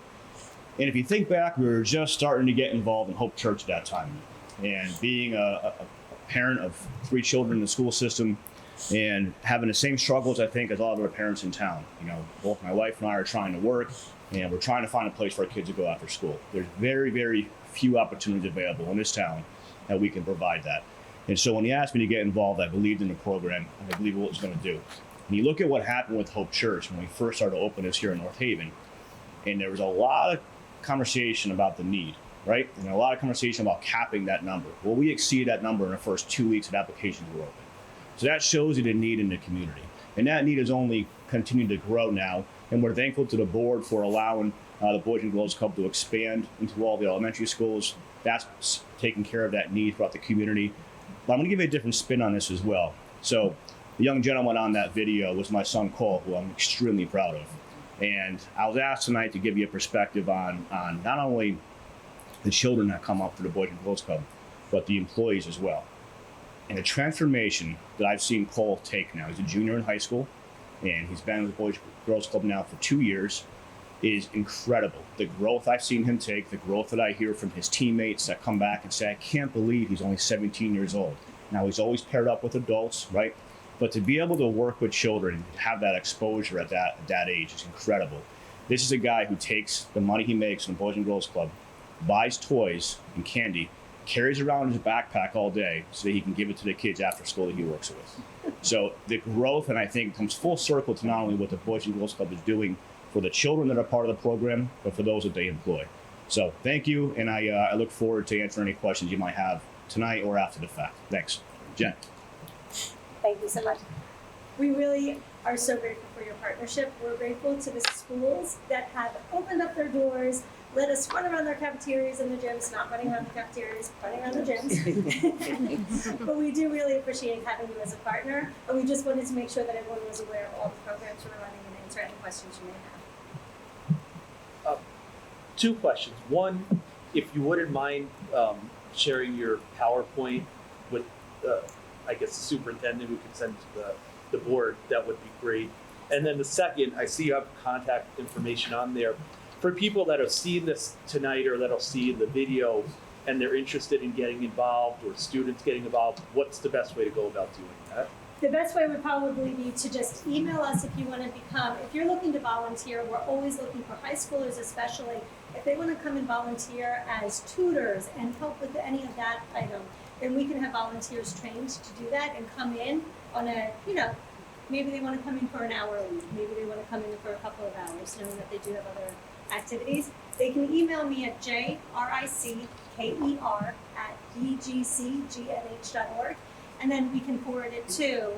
Speaker 16: And if you think back, we were just starting to get involved in Hope Church at that time. And being a parent of 3 children in the school system, and having the same struggles, I think, as a lot of our parents in town. Both my wife and I are trying to work, and we're trying to find a place for our kids to go after school. There's very, very few opportunities available in this town that we can provide that. And so when he asked me to get involved, I believed in the program, and I believed what it was going to do. When you look at what happened with Hope Church when we first started to open this here in North Haven, and there was a lot of conversation about the need, right? And a lot of conversation about capping that number. Well, we exceeded that number in the first 2 weeks that applications were open. So that shows you the need in the community. And that need has only continued to grow now. And we're thankful to the board for allowing the Boys and Girls Club to expand into all the elementary schools. That's taking care of that need throughout the community. But I'm going to give you a different spin on this as well. So the young gentleman on that video was my son, Cole, who I'm extremely proud of. And I was asked tonight to give you a perspective on not only the children that come up to the Boys and Girls Club, but the employees as well. And the transformation that I've seen Cole take now, he's a junior in high school, and he's been with the Boys and Girls Club now for 2 years, is incredible. The growth I've seen him take, the growth that I hear from his teammates that come back and say, I can't believe he's only 17 years old. Now, he's always paired up with adults, right? But to be able to work with children and have that exposure at that age is incredible. This is a guy who takes the money he makes in the Boys and Girls Club, buys toys and candy, carries around his backpack all day so that he can give it to the kids after school that he works with. So the growth, and I think, comes full circle to not only what the Boys and Girls Club is doing for the children that are part of the program, but for those that they employ. So thank you, and I look forward to answering any questions you might have tonight or after the fact. Thanks. Jen.
Speaker 10: Thank you so much. We really are so grateful for your partnership. We're grateful to the schools that have opened up their doors, let us run around their cafeterias and the gyms, not running around the cafeterias, running around the gyms. But we do really appreciate having you as a partner, and we just wanted to make sure that everyone was aware of all the programs you were running and answer any questions you may have.
Speaker 17: 2 questions. One, if you wouldn't mind sharing your PowerPoint with, I guess, the superintendent who can send to the board, that would be great. And then the second, I see you have contact information on there. For people that have seen this tonight or that'll see the video and they're interested in getting involved or students getting involved, what's the best way to go about doing that?
Speaker 10: The best way would probably be to just email us if you want to if you're looking to volunteer, we're always looking for high schoolers especially. If they want to come and volunteer as tutors and help with any of that item, then we can have volunteers trained to do that and come in on a, maybe they want to come in for an hour a week, maybe they want to come in for a couple of hours, knowing that they do have other activities. they can email me at jricker@dgcgnh.org, and then we can forward it to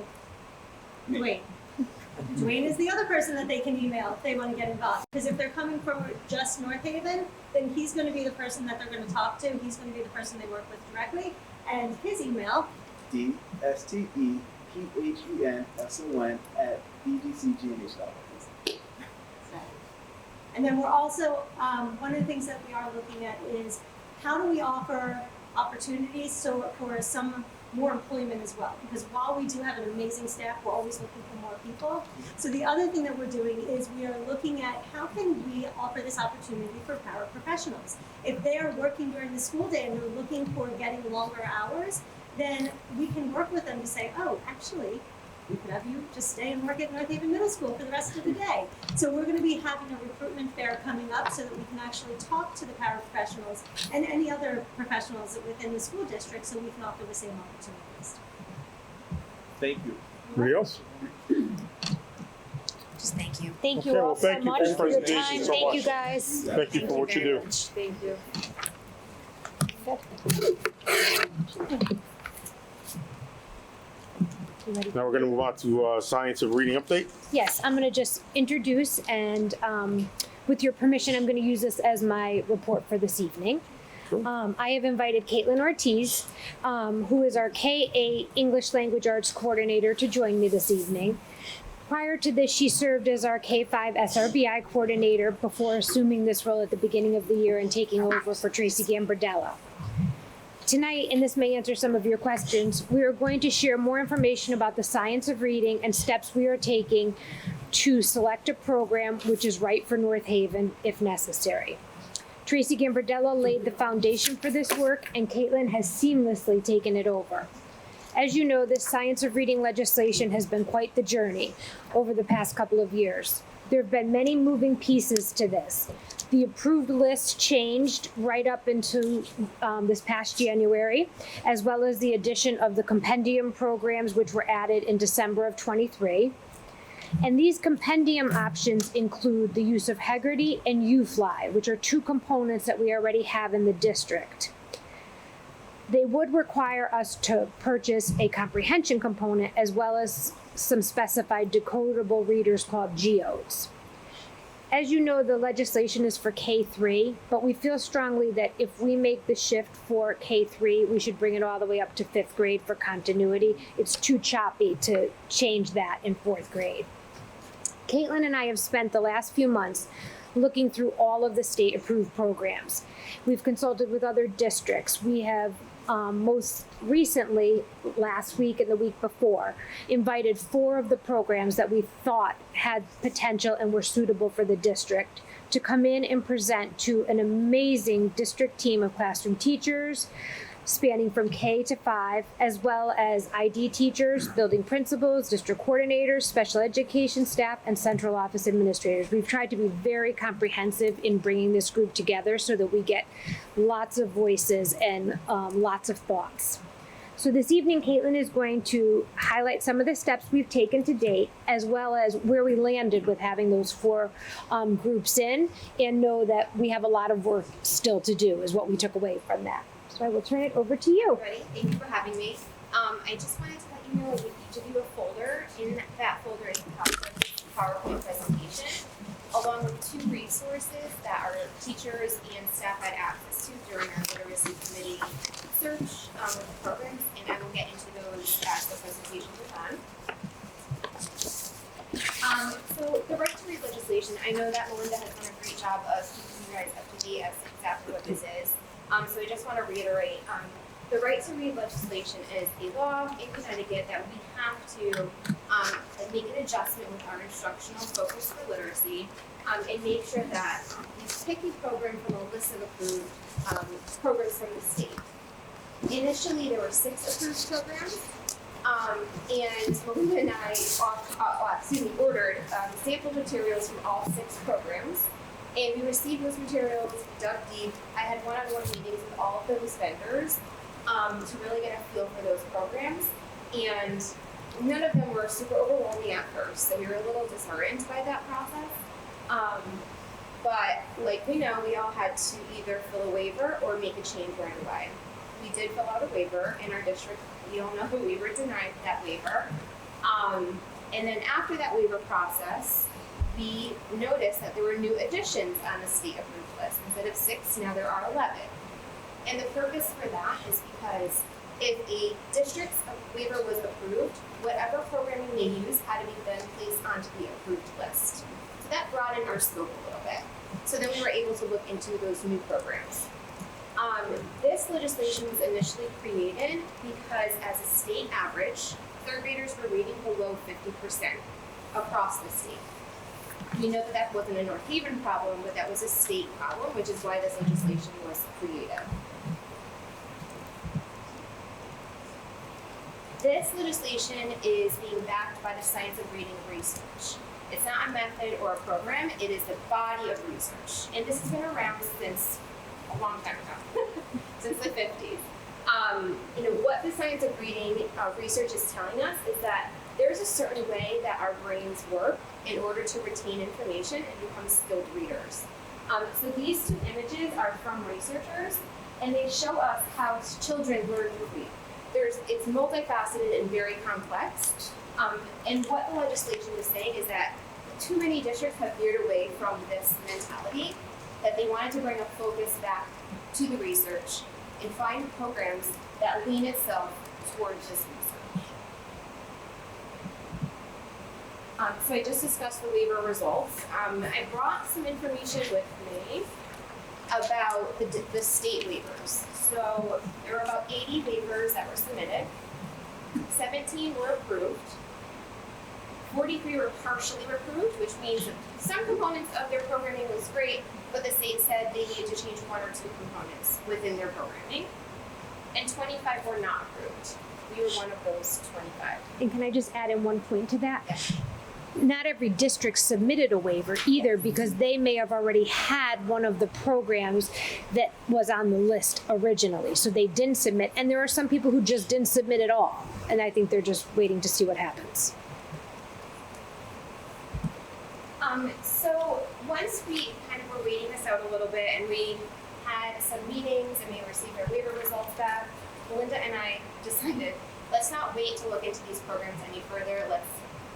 Speaker 10: Dwayne. Dwayne is the other person that they can email if they want to get involved. Because if they're coming from just North Haven, then he's going to be the person that they're going to talk to. He's going to be the person they work with directly. And his email,
Speaker 11: dstephenson@dgcgnh.org.
Speaker 10: and then we're also, one of the things that we are looking at is how do we offer opportunities for some more employment as well? Because while we do have an amazing staff, we're always looking for more people. So the other thing that we're doing is we are looking at how can we offer this opportunity for paraprofessionals. If they are working during the school day and they're looking for getting longer hours, then we can work with them to say, oh, actually, we could have you just stay and work at North Haven Middle School for the rest of the day. So we're going to be having a recruitment fair coming up so that we can actually talk to the paraprofessionals and any other professionals within the school district so we can offer the same opportunities.
Speaker 17: Thank you.
Speaker 2: Anybody else?
Speaker 9: Just thank you.
Speaker 7: Thank you
Speaker 2: Okay, well,
Speaker 7: all so
Speaker 2: thank you.
Speaker 7: much
Speaker 2: Thanks
Speaker 7: for your
Speaker 2: presentation
Speaker 7: time.
Speaker 2: so
Speaker 7: Thank
Speaker 2: much.
Speaker 7: you guys.
Speaker 2: Thank you for what you do.
Speaker 7: Thank you.
Speaker 2: Now we're going to move on to science of reading update.
Speaker 7: Yes, I'm going to just introduce and with your permission, I'm going to use this as my report for this evening. I have invited Caitlin Ortiz, who is our K-8 English Language Arts Coordinator, to join me this evening. Prior to this, she served as our K-5 SRBI Coordinator before assuming this role at the beginning of the year and taking over for Tracy Gambardella. Tonight, and this may answer some of your questions, we are going to share more information about the science of reading and steps we are taking to select a program which is right for North Haven if necessary. Tracy Gambardella laid the foundation for this work, and Caitlin has seamlessly taken it over. As you know, this science of reading legislation has been quite the journey over the past couple of years. There have been many moving pieces to this. The approved list changed right up into this past January, as well as the addition of the compendium programs, which were added in December of '23. And these compendium options include the use of Heggerty and UFly, which are two components that we already have in the district. They would require us to purchase a comprehension component as well as some specified decodable readers called geodes. As you know, the legislation is for K3, but we feel strongly that if we make the shift for K3, we should bring it all the way up to 5th grade for continuity. It's too choppy to change that in 4th grade. Caitlin and I have spent the last few months looking through all of the state-approved programs. We've consulted with other districts. We have most recently, last week and the week before, invited 4 of the programs that we thought had potential and were suitable for the district to come in and present to an amazing district team of classroom teachers, spanning from K to 5, as well as ID teachers, building principals, district coordinators, special education staff, and central office administrators. We've tried to be very comprehensive in bringing this group together so that we get lots of voices and lots of thoughts. So this evening, Caitlin is going to highlight some of the steps we've taken to date, as well as where we landed with having those 4 groups in, and know that we have a lot of work still to do is what we took away from that. So I will turn it over to you.
Speaker 5: Ready? Thank you for having me. I just wanted to let you know with each of you a folder. In that folder is a copy of this PowerPoint presentation, along with 2 resources that our teachers and staff had access to during our literacy committee search with the programs, and I will get into those as the presentation goes on. So the right to read legislation, I know that Melinda has done a great job of keeping you guys up to date as to exactly what this is. So I just want to reiterate, the right to read legislation is a law in Connecticut that we have to make an adjustment with our instructional focus for literacy and make sure that we pick a program from a list of approved programs from the state. Initially, there were 6 approved programs, and Melinda and I ordered sample materials from all 6 programs. And we received those materials, dug deep. I had one-on-one meetings with all of those vendors to really get a feel for those programs. And none of them were super overwhelming at first, so we were a little disheartened by that process. But like we know, we all had to either fill a waiver or make a change right away. We did fill out a waiver in our district. We all know we were denied that waiver. And then after that waiver process, we noticed that there were new additions on the state approved list. Instead of 6, now there are 11. And the purpose for that is because if a district's waiver was approved, whatever programming they use had to be then placed onto the approved list. So that broadened our scope a little bit. So then we were able to look into those new programs. This legislation was initially created because as a state average, third graders were rating below 50% across the state. We know that that wasn't a North Haven problem, but that was a state problem, which is why this legislation was created. This legislation is being backed by the science of reading research. It's not a method or a program, it is the body of research. And this has been around since a long time ago, since the 50s. What the science of reading research is telling us is that there's a certain way that our brains work in order to retain information and become skilled readers. So these 2 images are from researchers, and they show us how children learn to read. It's multifaceted and very complex. And what the legislation is saying is that too many districts have veered away from this mentality, that they wanted to bring a focus back to the research and find programs that lean itself towards this research. So I just discussed the waiver results. I brought some information with me about the state waivers. So there were about 80 waivers that were submitted. 17 were approved. 43 were partially approved, which means some components of their programming was great, but the state said they needed to change 1 or 2 components within their programming. And 25 were not approved. We were one of those 25.
Speaker 7: And can I just add in one point to that?
Speaker 5: Yes.
Speaker 7: Not every district submitted a waiver either, because they may have already had one of the programs that was on the list originally. So they didn't submit. And there are some people who just didn't submit at all. And I think they're just waiting to see what happens.
Speaker 5: So once we kind of were waiting this out a little bit and we had some meetings and we received our waiver results back, Melinda and I decided, let's not wait to look into these programs any further. Let's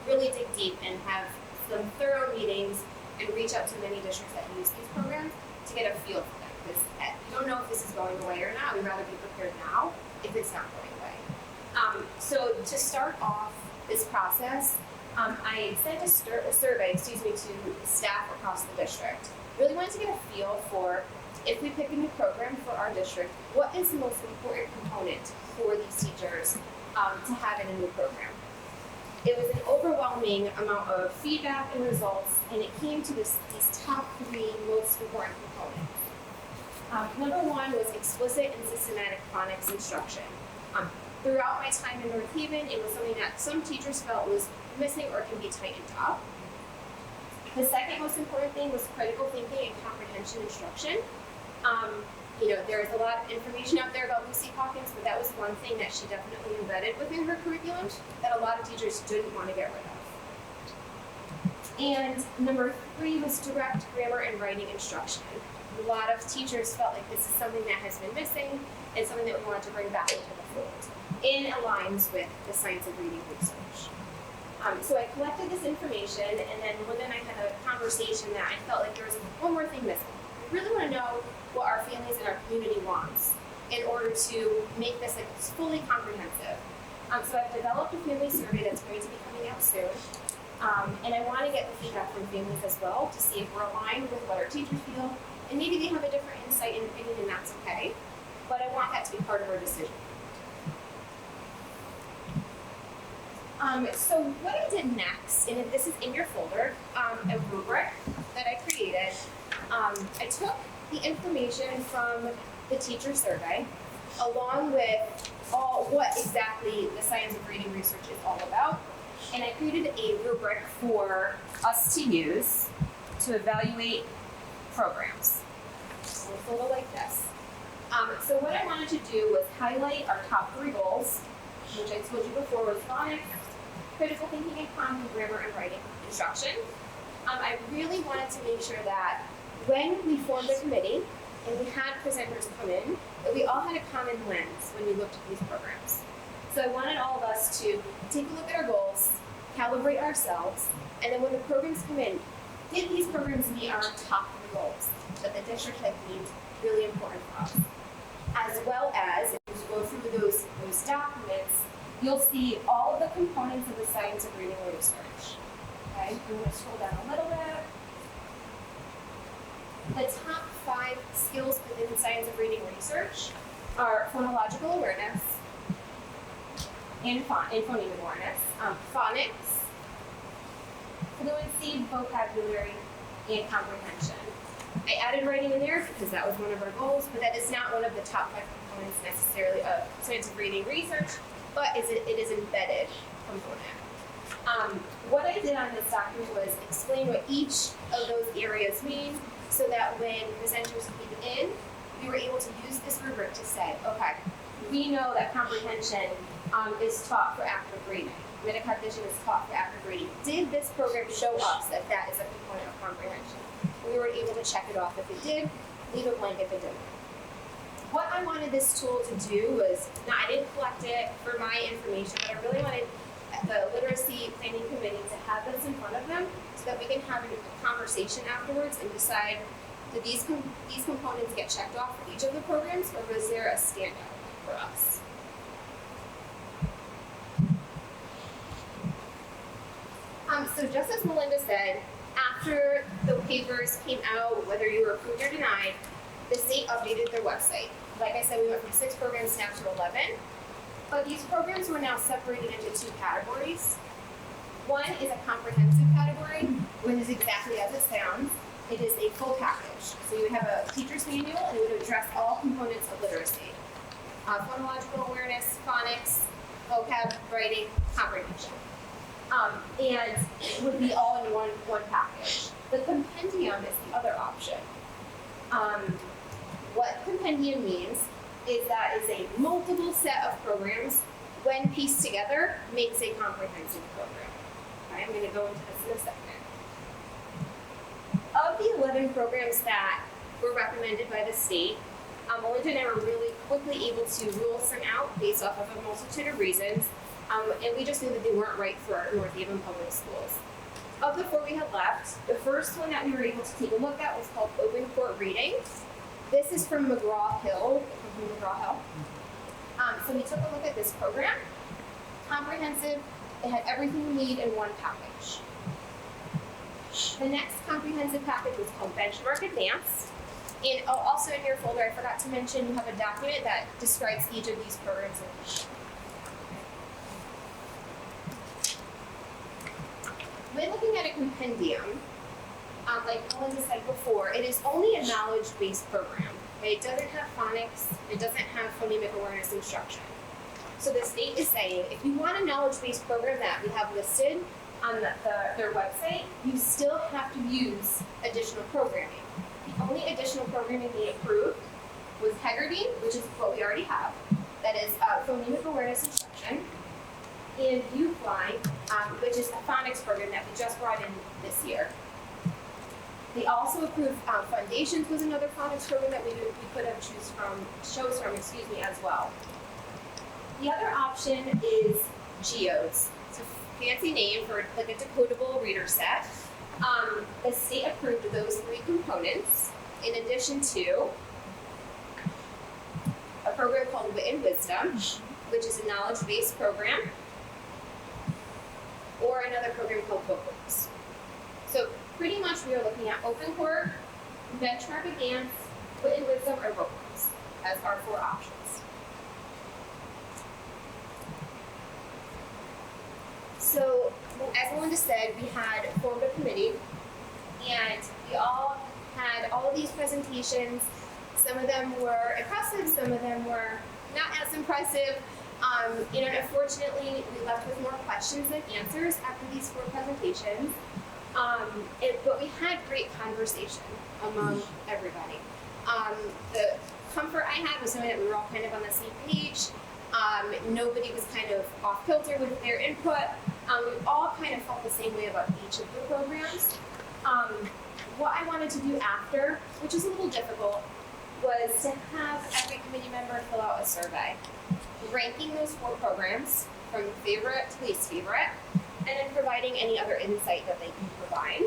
Speaker 5: really dig deep and have some thorough meetings and reach out to many districts that use these programs to get a feel for them. Because we don't know if this is going away or not. We'd rather be prepared now if it's not going away. So to start off this process, I sent a survey, to staff across the district. Really wanted to get a feel for, if we pick a new program for our district, what is the most important component for these teachers to have in a new program? It was an overwhelming amount of feedback and results, and it came to these top 3 most important components. Number 1 was explicit and systematic phonics instruction. Throughout my time in North Haven, it was something that some teachers felt was missing or can be tightened up. The second most important thing was critical thinking and comprehension instruction. There's a lot of information out there about Lucy Hawkins, but that was one thing that she definitely embedded within her curriculum that a lot of teachers didn't want to get rid of. And number 3 was direct grammar and writing instruction. A lot of teachers felt like this is something that has been missing and something that we wanted to bring back into the fold. It aligns with the science of reading research. So I collected this information, and then Melinda and I had a conversation that I felt like there was one more thing missing. We really want to know what our families and our community wants in order to make this fully comprehensive. So I've developed a family survey that's going to be coming out soon. And I want to get the feedback from families as well to see if we're aligned with what our teachers feel. And maybe they have a different insight and opinion, and that's okay. But I want that to be part of our decision. So what I did next, and this is in your folder, a rubric that I created. I took the information from the teacher survey, along with what exactly the science of reading research is all about, and I created a rubric for us to use to evaluate programs. It's a little like this. So what I wanted to do was highlight our top 3 goals, which I told you before was phonics, critical thinking and grammar and writing instruction. I really wanted to make sure that when we formed a committee and we had presenters come in, that we all had a common lens when we looked at these programs. So I wanted all of us to take a look at our goals, calibrate ourselves, and then when the programs come in, did these programs meet our top goals that the district had deemed really important for us? As well as, if you go through those documents, you'll see all of the components of the science of reading and research. Okay, I'm going to scroll down a little bit. The top 5 skills within the science of reading and research are phonological awareness, and phoneme awareness, phonics, fluency, vocabulary, and comprehension. I added writing in there because that was one of our goals, but that is not one of the top 5 components necessarily of science of reading research, but it is embedded component. What I did on this document was explain what each of those areas mean so that when presenters came in, we were able to use this rubric to say, okay, we know that comprehension is taught for active reading. Metacognition is taught for active reading. Did this program show us that that is a component of comprehension? We were able to check it off if it did, leave a blank if it didn't. What I wanted this tool to do was, I didn't collect it for my information, but I really wanted the literacy planning committee to have this in front of them so that we can have a conversation afterwards and decide, did these components get checked off for each of the programs, or was there a standout for us? So just as Melinda said, after the papers came out, whether you were approved or denied, the state updated their website. Like I said, we went from 6 programs down to 11, but these programs were now separated into 2 categories. One is a comprehensive category, which is exactly as it sounds. It is a full package. So you have a teacher's manual, and it would address all components of literacy. Phonological awareness, phonics, vocab, writing, comprehension. And it would be all in one package. The compendium is the other option. What compendium means is that is a multiple set of programs, when pieced together, makes a comprehensive program. Okay, I'm going to go into this in a second. Of the 11 programs that were recommended by the state, Melinda and I were really quickly able to rule some out based off of a multitude of reasons. And we just knew that they weren't right for our North Haven public schools. Of the 4 we had left, the first one that we were able to take a look at was called Open Court Reading. This is from McGraw-Hill. So we took a look at this program. Comprehensive, it had everything we need in one package. The next comprehensive package was called Benchmark Advanced. And also in your folder, I forgot to mention, you have a document that describes each of these programs in detail. When looking at a compendium, like Melinda said before, it is only a knowledge-based program. Okay? It doesn't have phonics, it doesn't have phonemic awareness instruction. So the state is saying, if you want a knowledge-based program that we have listed on their website, you still have to use additional programming. The only additional programming they approved was Hegarty, which is what we already have, that is phonemic awareness instruction, and UFly, which is a phonics program that we just brought in this year. They also approved Foundations was another phonics program that we could have chose from, as well. The other option is GEOS. It's a fancy name for like a decodable reader set. The state approved those 3 components in addition to a program called Wit and Wisdom, which is a knowledge-based program, or another program called Bookworks. So pretty much we are looking at Open Court, Benchmark Advanced, Wit and Wisdom, or Bookworks as our 4 options. So as Melinda said, we had formed a committee, and we all had all of these presentations. Some of them were impressive, some of them were not as impressive. Unfortunately, we left with more questions than answers after these 4 presentations. But we had great conversation among everybody. The comfort I had was knowing that we were all kind of on the same page. Nobody was kind of off kilter with their input. We all kind of felt the same way about each of the programs. What I wanted to do after, which is a little difficult, was to have every committee member fill out a survey, ranking those 4 programs from favorite to least favorite, and then providing any other insight that they can provide.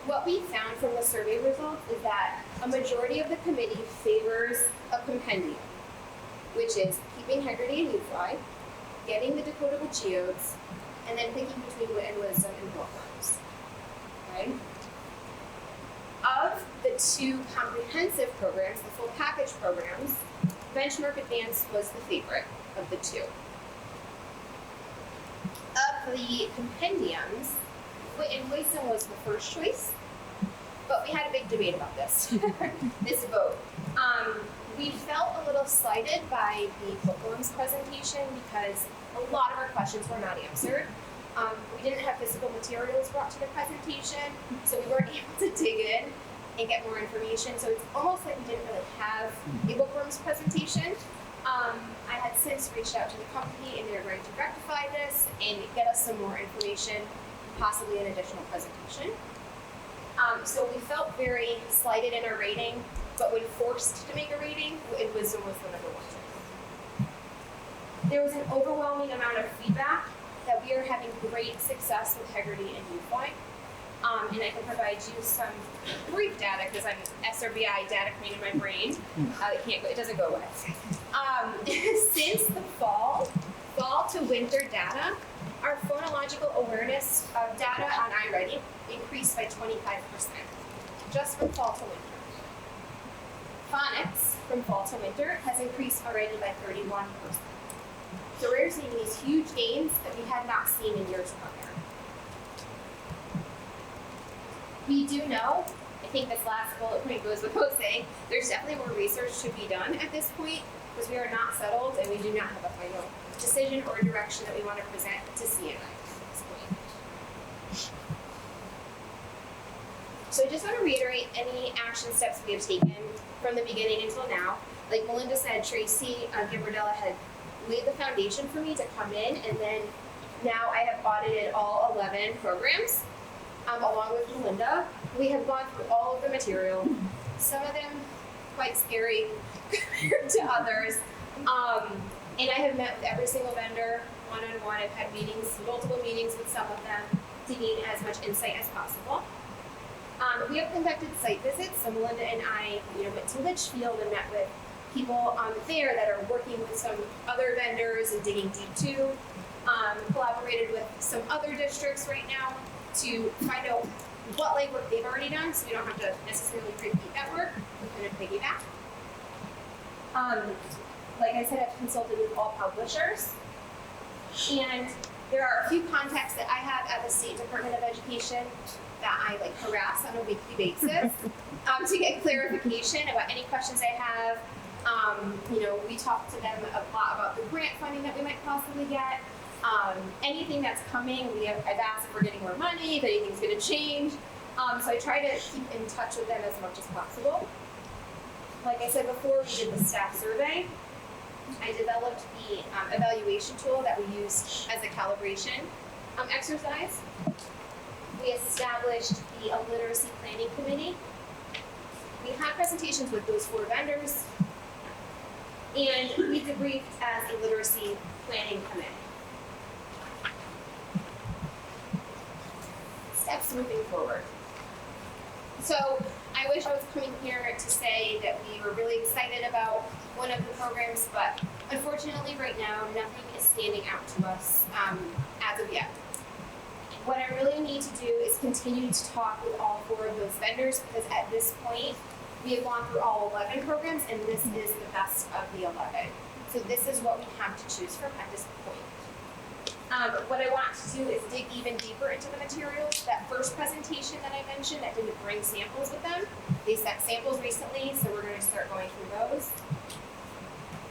Speaker 5: What we found from the survey results is that a majority of the committee favors a compendium, which is keeping Heggerty and Newfly, getting the decodable geodes, and then picking between wit and wisdom and bookworms. Okay? Of the 2 comprehensive programs, the full package programs, Benchmark Advanced was the favorite of the 2. Of the compendiums, wit and wisdom was the first choice, but we had a big debate about this, this vote. We felt a little slighted by the bookworms presentation because a lot of our questions were not answered. We didn't have physical materials brought to the presentation, so we weren't able to dig in and get more information. So it's almost like we didn't really have a bookworms presentation. I had since reached out to the company and they're going to rectify this and get us some more information, possibly an additional presentation. So we felt very slighted in our rating, but when forced to make a rating, wit and wisdom was the number 1 choice. There was an overwhelming amount of feedback that we are having great success with Heggerty and Newfly. And I can provide you some brief data because I'm SRBI data queen in my brain. It doesn't go away. Since the fall to winter data, our phonological awareness of data on iReady increased by 25%, just from fall to winter. Phonics from fall to winter has increased already by 31%. So we're seeing these huge gains that we had not seen in years prior. We do know, I think this last bullet point goes without saying, there's definitely more research to be done at this point because we are not settled and we do not have a final decision or direction that we want to present to CNI at this point. So I just want to reiterate any action steps we have taken from the beginning until now. Like Melinda said, Tracy Gibardella had laid the foundation for me to come in, and then now I have audited all 11 programs. Along with Melinda, we have gone through all of the material, some of them quite scary to others. And I have met with every single vendor one-on-one. I've had meetings, multiple meetings with some of them to gain as much insight as possible. We have conducted site visits, so Melinda and I went to Litchfield and met with people there that are working with some other vendors and digging deep too. Collaborated with some other districts right now to find out what legwork they've already done so we don't have to necessarily repeat that work. We kind of piggyback. Like I said, I've consulted with all publishers. And there are a few contacts that I have at the State Department of Education that I harass on a weekly basis to get clarification about any questions I have. We talk to them a lot about the grant funding that we might possibly get. Anything that's coming, I've asked if we're getting more money, if anything's going to change. So I try to keep in touch with them as much as possible. Like I said before, we did the staff survey. I developed the evaluation tool that we used as a calibration exercise. We established the literacy planning committee. We had presentations with those 4 vendors, and we debriefed as a literacy planning committee. Steps moving forward. So I wish I was coming here to say that we were really excited about one of the programs, but unfortunately right now nothing is standing out to us as of yet. What I really need to do is continue to talk with all 4 of those vendors because at this point we have gone through all 11 programs and this is the best of the 11. So this is what we have to choose from at this point. What I want to do is dig even deeper into the materials. That first presentation that I mentioned that didn't bring samples with them, they sent samples recently, so we're going to start going through those.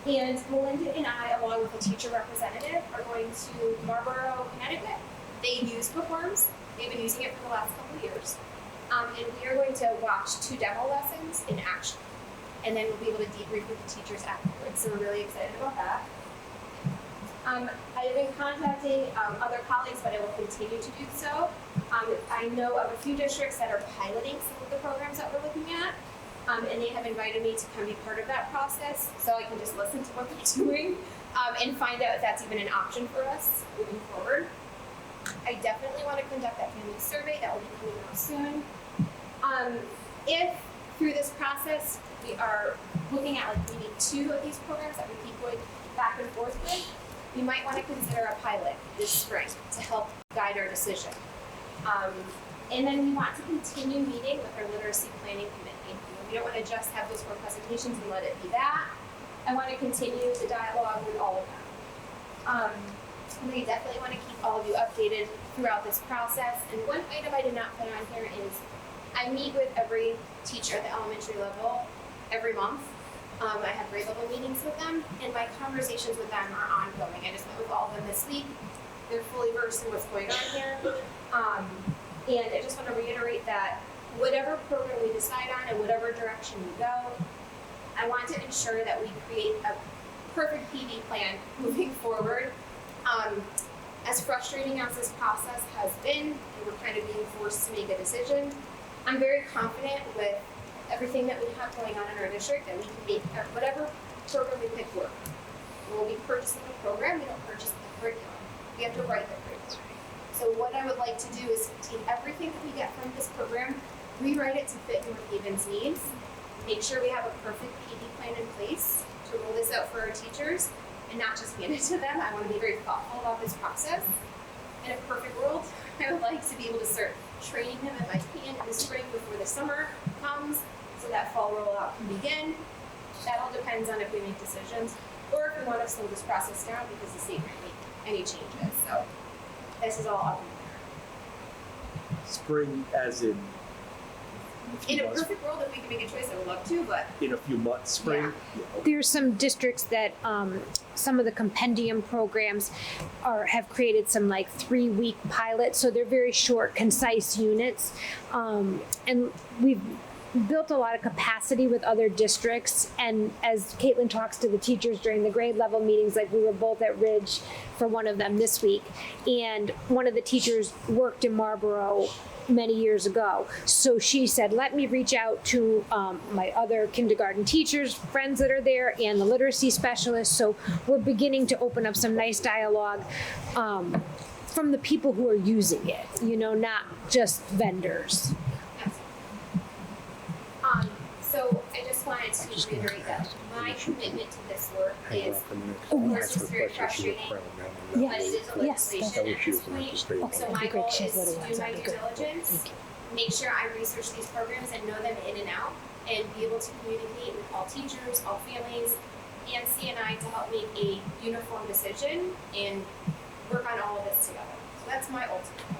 Speaker 5: And Melinda and I, along with a teacher representative, are going to Marlborough, Connecticut. They use bookworms. They've been using it for the last couple of years. And we are going to watch 2 demo lessons in action. And then we'll be able to debrief with the teachers afterwards. So we're really excited about that. I've been contacting other colleagues, but I will continue to do so. I know of a few districts that are piloting some of the programs that we're looking at. And they have invited me to come be part of that process, so I can just listen to what they're doing and find out if that's even an option for us moving forward. I definitely want to conduct that family survey that will be coming out soon. If through this process we are looking at like maybe 2 of these programs that we keep going back and forth with, we might want to consider a pilot this spring to help guide our decision. And then we want to continue meeting with our literacy planning committee. We don't want to just have those 4 presentations and let it be that. I want to continue the dialogue with all of them. We definitely want to keep all of you updated throughout this process. And one item I did not put on here is I meet with every teacher at the elementary level every month. I have grade level meetings with them, and my conversations with them are ongoing. I just met with all of them this week. They're fully versed in what's going on here. And I just want to reiterate that whatever program we decide on and whatever direction we go, I want to ensure that we create a perfect PD plan moving forward. As frustrating as this process has been, and we're kind of being forced to make a decision, I'm very confident with everything that we have going on in our district that we can make whatever program we pick work. We'll be purchasing a program, we don't purchase the curriculum. We have to write the curriculum. So what I would like to do is take everything that we get from this program, rewrite it to fit North Haven's needs, make sure we have a perfect PD plan in place to roll this out for our teachers, and not just hand it to them. I want to be very thoughtful about this process. In a perfect world, I would like to be able to start training them if I can in the spring before the summer comes, so that fall rollout can begin. That all depends on if we make decisions, or if we want to slow this process down because the state might make any changes. So this is all up in the air.
Speaker 17: Spring as in
Speaker 5: In a perfect world, if we could make a choice, I would love to, but
Speaker 17: in a few months, spring.
Speaker 7: There's some districts that some of the compendium programs have created some like 3-week pilots, so they're very short, concise units, and we've built a lot of capacity with other districts. And as Caitlin talks to the teachers during the grade level meetings, like we were both at Ridge for one of them this week, and one of the teachers worked in Marlboro many years ago. So she said, let me reach out to my other kindergarten teachers, friends that are there, and the literacy specialists. So we're beginning to open up some nice dialogue from the people who are using it, not just vendors.
Speaker 5: So I just wanted to reiterate that my commitment to this work is, of course, it's very frustrating, but it is a legislation at this point. So my goal is to do my due diligence, make sure I research these programs and know them in and out, and be able to communicate with all teachers, all families, and CNI to help make a uniform decision and work on all of this together. So that's my ultimate goal.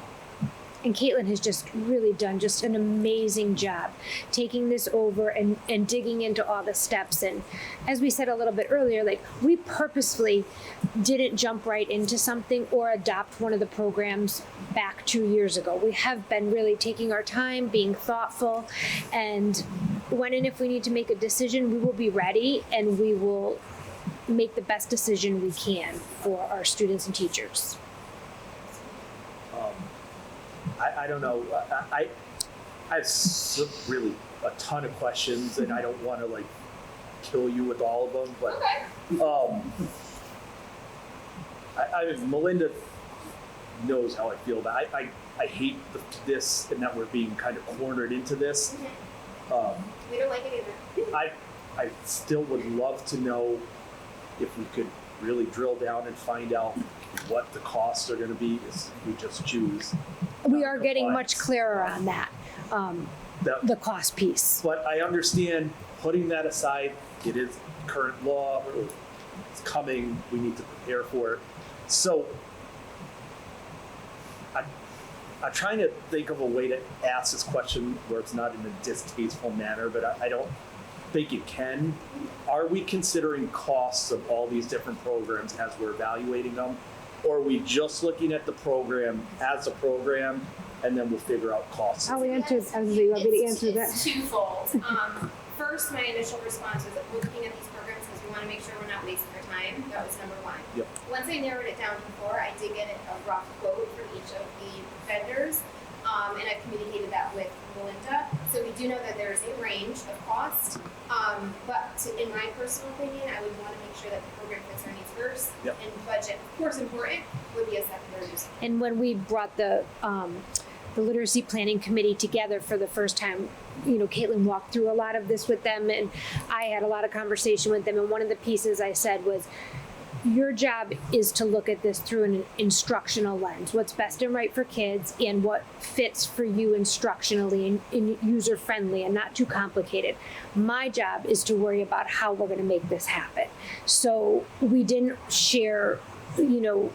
Speaker 7: And Caitlin has just really done just an amazing job taking this over and digging into all the steps. And as we said a little bit earlier, like we purposefully didn't jump right into something or adopt one of the programs back 2 years ago. We have been really taking our time, being thoughtful, and when and if we need to make a decision, we will be ready and we will make the best decision we can for our students and teachers.
Speaker 17: I don't know. I have really a ton of questions, and I don't want to like kill you with all of them. But I mean, Melinda knows how I feel. But I hate this, and that we're being kind of cornered into this.
Speaker 5: We don't like it either.
Speaker 17: I still would love to know if we could really drill down and find out what the costs are going to be if we just choose.
Speaker 7: We are getting much clearer on that, the cost piece.
Speaker 17: But I understand putting that aside. It is current law. It's coming. We need to prepare for it. So I'm trying to think of a way to ask this question where it's not in a distasteful manner, but I don't think it can. Are we considering costs of all these different programs as we're evaluating them? Or are we just looking at the program as a program, and then we'll figure out costs?
Speaker 7: I'll answer. You want me to answer that?
Speaker 5: It's twofold. First, my initial response was looking at these programs because we want to make sure we're not wasting our time. That was number one.
Speaker 17: Yep.
Speaker 5: Once I narrowed it down to 4, I did get a rough quote from each of the vendors, and I there's a range of cost, but in my personal opinion, I would want to make sure that the program fits our needs first,
Speaker 17: Yep.
Speaker 5: and budget, of course, important, would be a secondary use.
Speaker 7: And when we brought the literacy planning committee together for the first time, you know, Caitlin walked through a lot of this with them, and I had a lot of conversation with them. And one of the pieces I said was, your job is to look at this through an instructional lens, what's best and right for kids and what fits for you instructionally and user friendly and not too complicated. My job is to worry about how we're going to make this happen. So we didn't share, you know,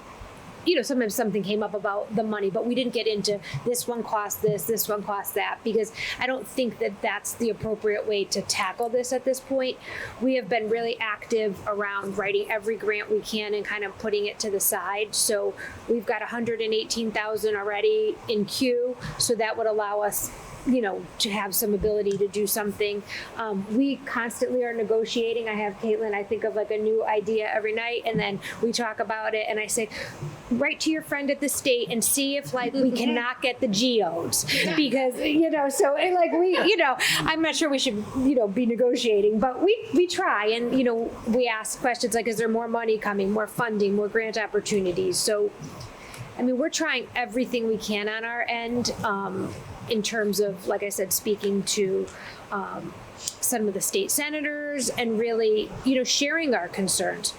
Speaker 7: sometimes something came up about the money, but we didn't get into this one costs this one costs that, because I don't think that that's the appropriate way to tackle this at this point. We have been really active around writing every grant we can and kind of putting it to the side. So we've got 118,000 already in queue. So that would allow us, you know, to have some ability to do something. We constantly are negotiating. I have Caitlin, I think of like a new idea every night, and then we talk about it, and I say, write to your friend at the state and see if like we cannot get the geodes, because, you know, so like we, you know, I'm not sure we should, you know, be negotiating, but we try, and, you know, we ask questions like, is there more money coming, more funding, more grant opportunities? So, I mean, we're trying everything we can on our end, in terms of, like I said, speaking to some of the state senators and really, you know, sharing our concerns.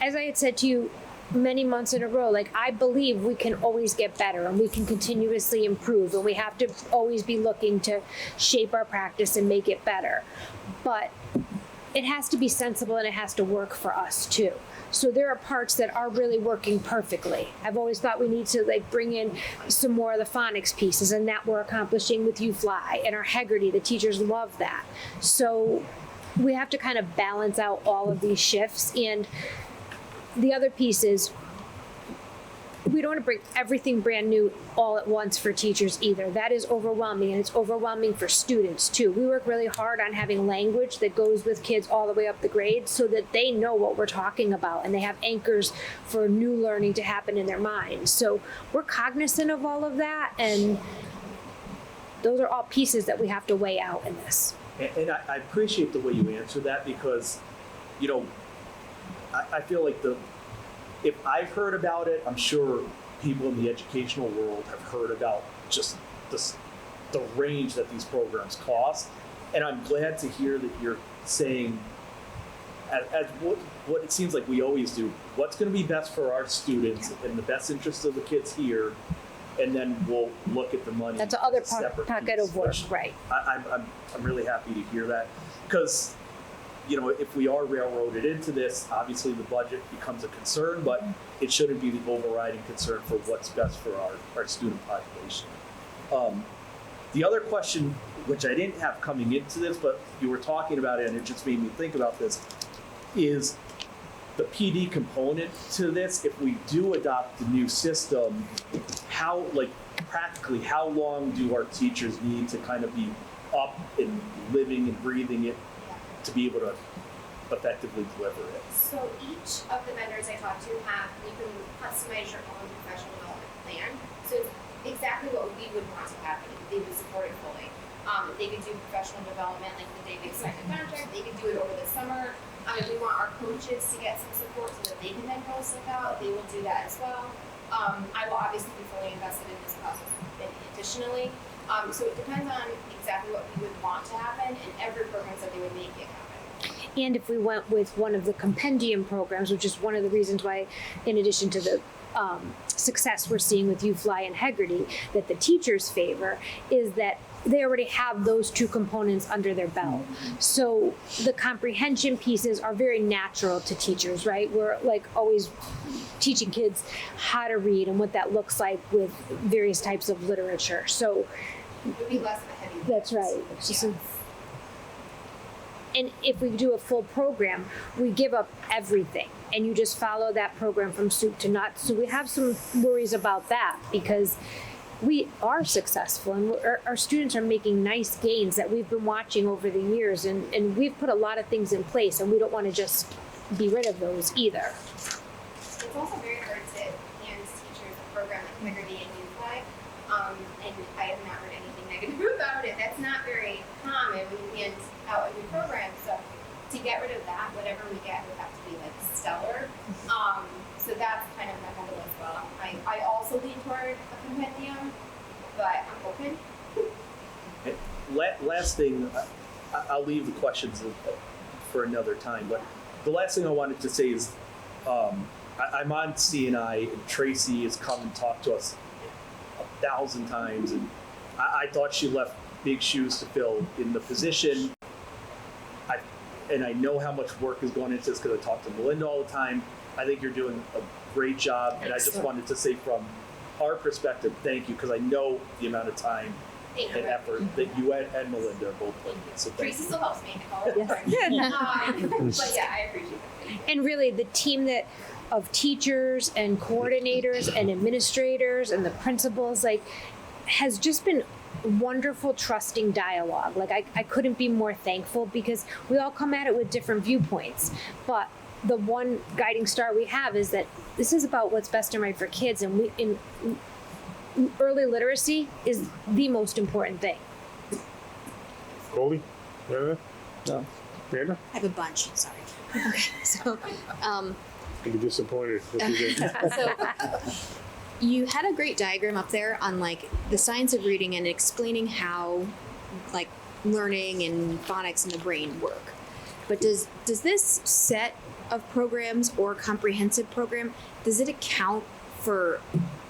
Speaker 7: As I had said to you many months in a row, like, I believe we can always get better and we can continuously improve, and we have to always be looking to shape our practice and make it better. But it has to be sensible and it has to work for us too. So there are parts that are really working perfectly. I've always thought we need to like bring in some more of the phonics pieces, and that we're accomplishing with UFly and our Heggerty. The teachers love that. So we have to kind of balance out all of these shifts. And the other piece is, we don't want to bring everything brand new all at once for teachers either. That is overwhelming, and it's overwhelming for students too. We work really hard on having language that goes with kids all the way up the grades so that they know what we're talking about and they have anchors for new learning to happen in their minds. So we're cognizant of all of that, and those are all pieces that we have to weigh out in this.
Speaker 17: And I appreciate the way you answer that, because, you know, I feel like if I've heard about it, I'm sure people in the educational world have heard about just the range that these programs cost. And I'm glad to hear that you're saying, as what it seems like we always do, what's going to be best for our students and the best interest of the kids here, and then we'll look at the money.
Speaker 7: That's the other
Speaker 17: as a separate
Speaker 7: pocket
Speaker 17: piece,
Speaker 7: of work,
Speaker 17: which
Speaker 7: right?
Speaker 17: I'm really happy to hear that, because, you know, if we are railroaded into this, obviously the budget becomes a concern, but it shouldn't be the overriding concern for what's best for our student population. The other question, which I didn't have coming into this, but you were talking about it and it just made me think about this, is the PD component to this. If we do adopt the new system, how, like, practically, how long do our teachers need to kind of be up and living and breathing it to be able to effectively deliver it?
Speaker 5: So each of the vendors I talked to you can customize your own professional development plan. So it's exactly what we would want to happen. They would support it fully. They could do professional development like the day they sign the contract. They could do it over the summer. If we want our coaches to get some support so that they can then go slip out, they will do that as well. I will obviously be fully invested in this process additionally. So it depends on exactly what we would want to happen, and every program said they would make it happen.
Speaker 7: And if we went with one of the compendium programs, which is one of the reasons why, in addition to the success we're seeing with UFly and Heggerty, that the teachers favor, is that they already have those two components under their belt. So the comprehension pieces are very natural to teachers, right? We're like always teaching kids how to read and what that looks like with various types of literature. So
Speaker 5: it would be less of a heavy lift.
Speaker 7: That's right. And if we do a full program, we give up everything, and you just follow that program from soup to nuts. So we have some worries about that, because we are successful, and our students are making nice gains that we've been watching over the years, and we've put a lot of things in place, and we don't want to just be rid of those either.
Speaker 5: It's also very hard to hand teachers a program like Heggerty and UFly, and I have not heard anything negative about it. That's not very common when you
Speaker 18: we get would have to be like stellar. So that's kind of my goal as well. I also lean toward a compendium, but I'm open.
Speaker 17: Last thing, I'll leave the questions for another time, but the last thing I wanted to say is I'm on CNI, and Tracy has come and talked to us 1,000 times, and I thought she left big shoes to fill in the position. I know how much work is going into this because I talk to Melinda all the time. I think you're doing a great job, and I just wanted to say from our perspective, thank you, because I know the amount of time and effort that you and Melinda are both putting in. So thank
Speaker 18: Tracy
Speaker 17: you.
Speaker 18: still helps me all the time. But yeah, I appreciate it.
Speaker 7: And really, the team of teachers and coordinators and administrators and the principals, like, has just been wonderful, trusting dialogue. Like, I couldn't be more thankful because we all come at it with different viewpoints. But the one guiding star we have is that this is about what's best and right for kids, and early literacy is the most important thing.
Speaker 2: Goldie? No. Amanda?
Speaker 9: I have a bunch, sorry. Okay, so,
Speaker 2: You'd be disappointed if you did.
Speaker 9: so you had a great diagram up there on like the science of reading and explaining how like learning and phonics in the brain work. But does this set of programs or comprehensive program, does it account for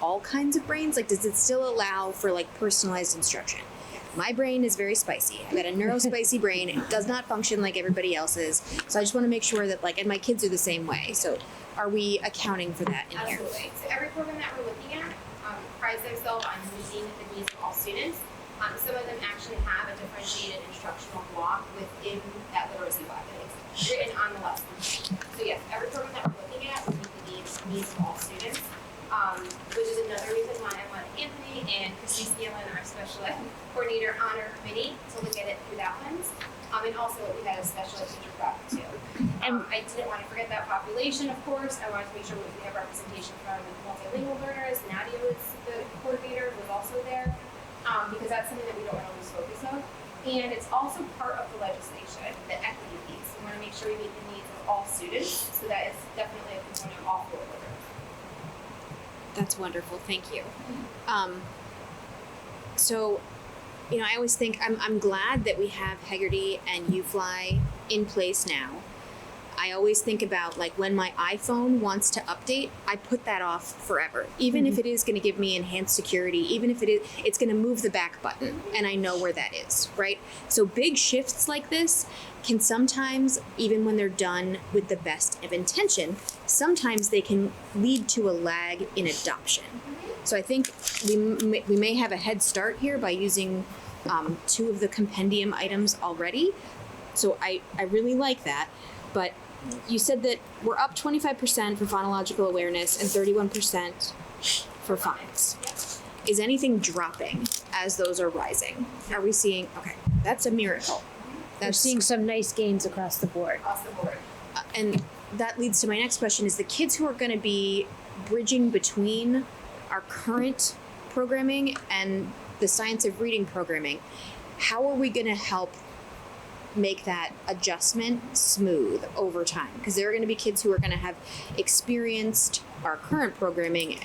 Speaker 9: all kinds of brains? Like, does it still allow for like personalized instruction? My brain is very spicy. I've got a neurospicy brain. It does not function like everybody else's. So I just want to make sure that like, and my kids are the same way. So are we accounting for that in here?
Speaker 18: Absolutely. So every program that we're looking at prides themselves on meeting the needs of all students. Some of them actually have a differentiated instructional block within that literacy block that is written on the lesson. So yes, every program that we're looking at will meet the needs of all students, which is another reason why I want Anthony and Christy Steelen, our special ed coordinator, on our committee to look at it through that lens. And also we had a special ed teacher prep too. I didn't want to forget that population, of course. I wanted to make sure we have representation from multilingual learners. Nadia was the coordinator, was also there, because that's something that we don't want to lose focus of. And it's also part of the legislation, the equity piece. We want to make sure we meet the needs of all students, so that is definitely a component of all four learners.
Speaker 9: That's wonderful. Thank you. So, you know, I always think I'm glad that we have Heggerty and UFly in place now. I always think about like when my iPhone wants to update, I put that off forever. Even if it is going to give me enhanced security, even if it's going to move the back button and I know where that is, right? So big shifts like this can sometimes, even when they're done with the best of intention, sometimes they can lead to a lag in adoption. So I think we may have a head start here by using 2 of the compendium items already. So I really like that. But you said that we're up 25% for phonological awareness and 31% for phonics. Is anything dropping as those are rising? Are we seeing, okay, that's a miracle.
Speaker 7: We're seeing some nice gains across the board.
Speaker 18: Across the board.
Speaker 9: And that leads to my next question is the kids who are going to be bridging between our current programming and the science of reading programming, how are we going to help make that adjustment smooth over time? Because there are going to be kids who are going to have experienced our current programming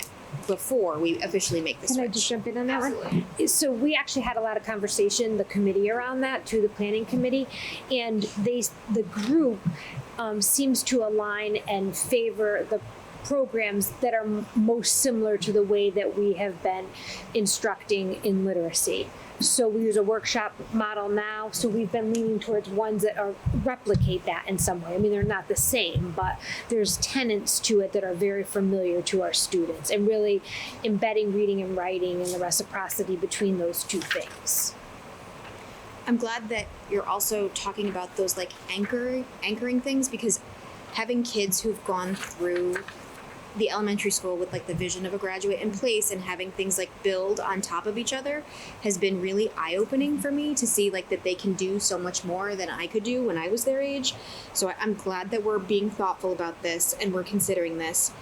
Speaker 9: before we officially make the switch.
Speaker 7: Can I just jump in on that one? So we actually had a lot of conversation, the committee around that, to the planning committee, and the group seems to align and favor the programs that are most similar to the way that we have been instructing in literacy. So we use a workshop model now, so we've been leaning towards ones that replicate that in some way. I mean, they're not the same, but there's tenets to it that are very familiar to our students, and really embedding reading and writing and the reciprocity between those two things.
Speaker 9: I'm glad that you're also talking about those like anchoring things, because having kids who've gone through the elementary school with like the vision of a graduate in place and having things like build on top of each other has been really eye-opening for me to see like that they can do so much more than I could do when I was their age. So I'm glad that we're being thoughtful about this and we're considering this.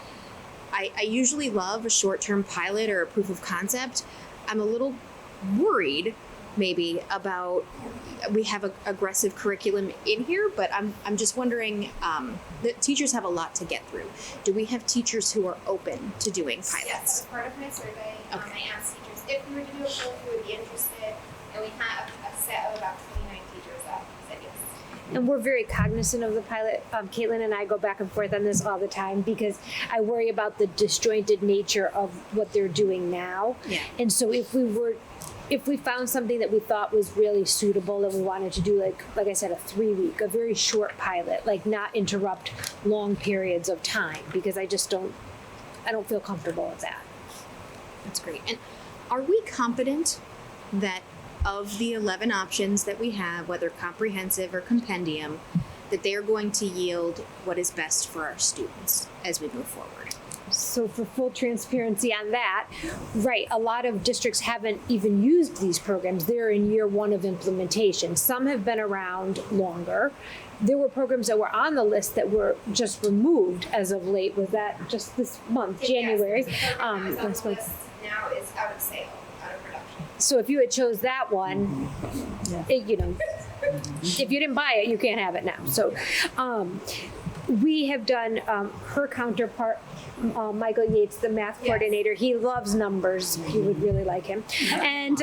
Speaker 9: I usually love a short-term pilot or a proof of concept. I'm a little worried maybe about, we have a aggressive curriculum in here, but I'm just wondering, the teachers have a lot to get through. Do we have teachers who are open to doing pilots?
Speaker 18: Yes, as part of my survey, I asked teachers if we were to do a poll, who would be interested, and we have a set of about 29 teachers that said yes.
Speaker 7: And we're very cognizant of the pilot. Caitlin and I go back and forth on this all the time because I worry about the disjointed nature of what they're doing now.
Speaker 9: Yeah.
Speaker 7: And so if we found something that we thought was really suitable and we wanted to do like I said, a 3-week, a very short pilot, like not interrupt long periods of time, because I don't feel comfortable with that.
Speaker 9: That's great. And are we confident that of the 11 options that we have, whether comprehensive or compendium, that they're going to yield what is best for our students as we move forward?
Speaker 7: So for full transparency on that, right, a lot of districts haven't even used these programs. They're in year 1 of implementation. Some have been around longer. There were programs that were on the list that were just removed as of late. Was that just this month, January?
Speaker 18: Yes, the program that is on the list now is out of sale, out of production.
Speaker 7: So if you had chose that one, if you didn't buy it, you can't have it now. So we have done her counterpart, Michael Yates, the math coordinator. He loves numbers. You would really like him. And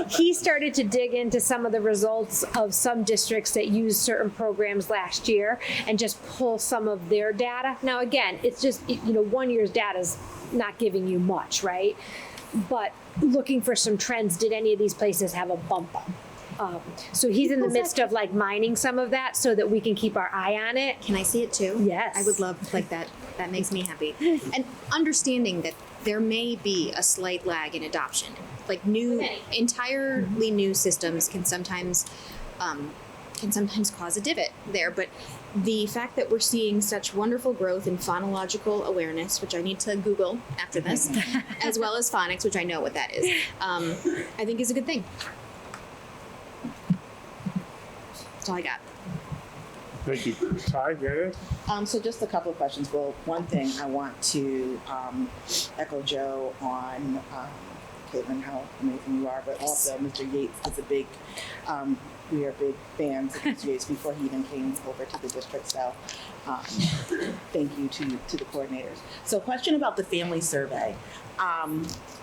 Speaker 7: he started to dig into some of the results of some districts that used certain programs last year and just pull some of their data. Now, again, it's just, 1 year's data is not giving you much, right? But looking for some trends, did any of these places have a bump up? So he's in the midst of mining some of that so that we can keep our eye on it.
Speaker 9: Can I see it too?
Speaker 7: Yes.
Speaker 9: I would love that. That makes me happy. And understanding that there may be a slight lag in adoption. Like entirely new systems can sometimes cause a divot there. But the fact that we're seeing such wonderful growth in phonological awareness, which I need to Google after this, as well as phonics, which I know what that is, I think is a good thing. That's all I got.
Speaker 2: Thank you. Ty, you got it?
Speaker 19: So just a couple of questions. Well, one thing I want to echo Joe on Caitlin, how amazing you are, but also Mr. Yates is a big, we are big fans of Mr. Yates before he even came over to the district. So thank you to the coordinators. So question about the family survey.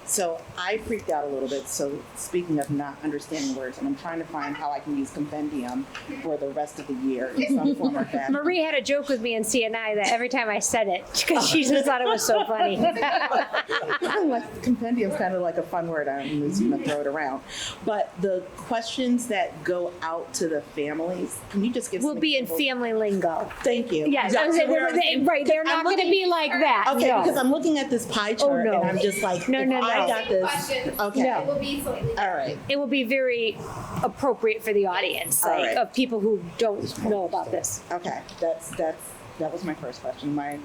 Speaker 19: So I freaked out a little bit. So speaking of not understanding words, and I'm trying to find how I can use compendium for the rest of the year in some form or fashion.
Speaker 7: Marie had a joke with me in CNI that every time I said it, because she just thought it was so funny.
Speaker 19: Like, compendium's kind of like a fun word. I'm just going to throw it around. But the questions that go out to the families, can you just give
Speaker 7: We'll be in family lingo.
Speaker 19: Thank you.
Speaker 7: Yes, right. They're not going to be like that.
Speaker 19: Okay,
Speaker 7: no.
Speaker 19: because I'm looking at this pie chart
Speaker 7: no.
Speaker 19: and I'm just like,
Speaker 7: No.
Speaker 19: I got this. Okay.
Speaker 7: No.
Speaker 18: It will be slightly
Speaker 19: All right.
Speaker 7: It will be very appropriate for the audience,
Speaker 19: All
Speaker 7: like
Speaker 19: right.
Speaker 7: of people who don't know about this.
Speaker 19: Okay, that was my first question. My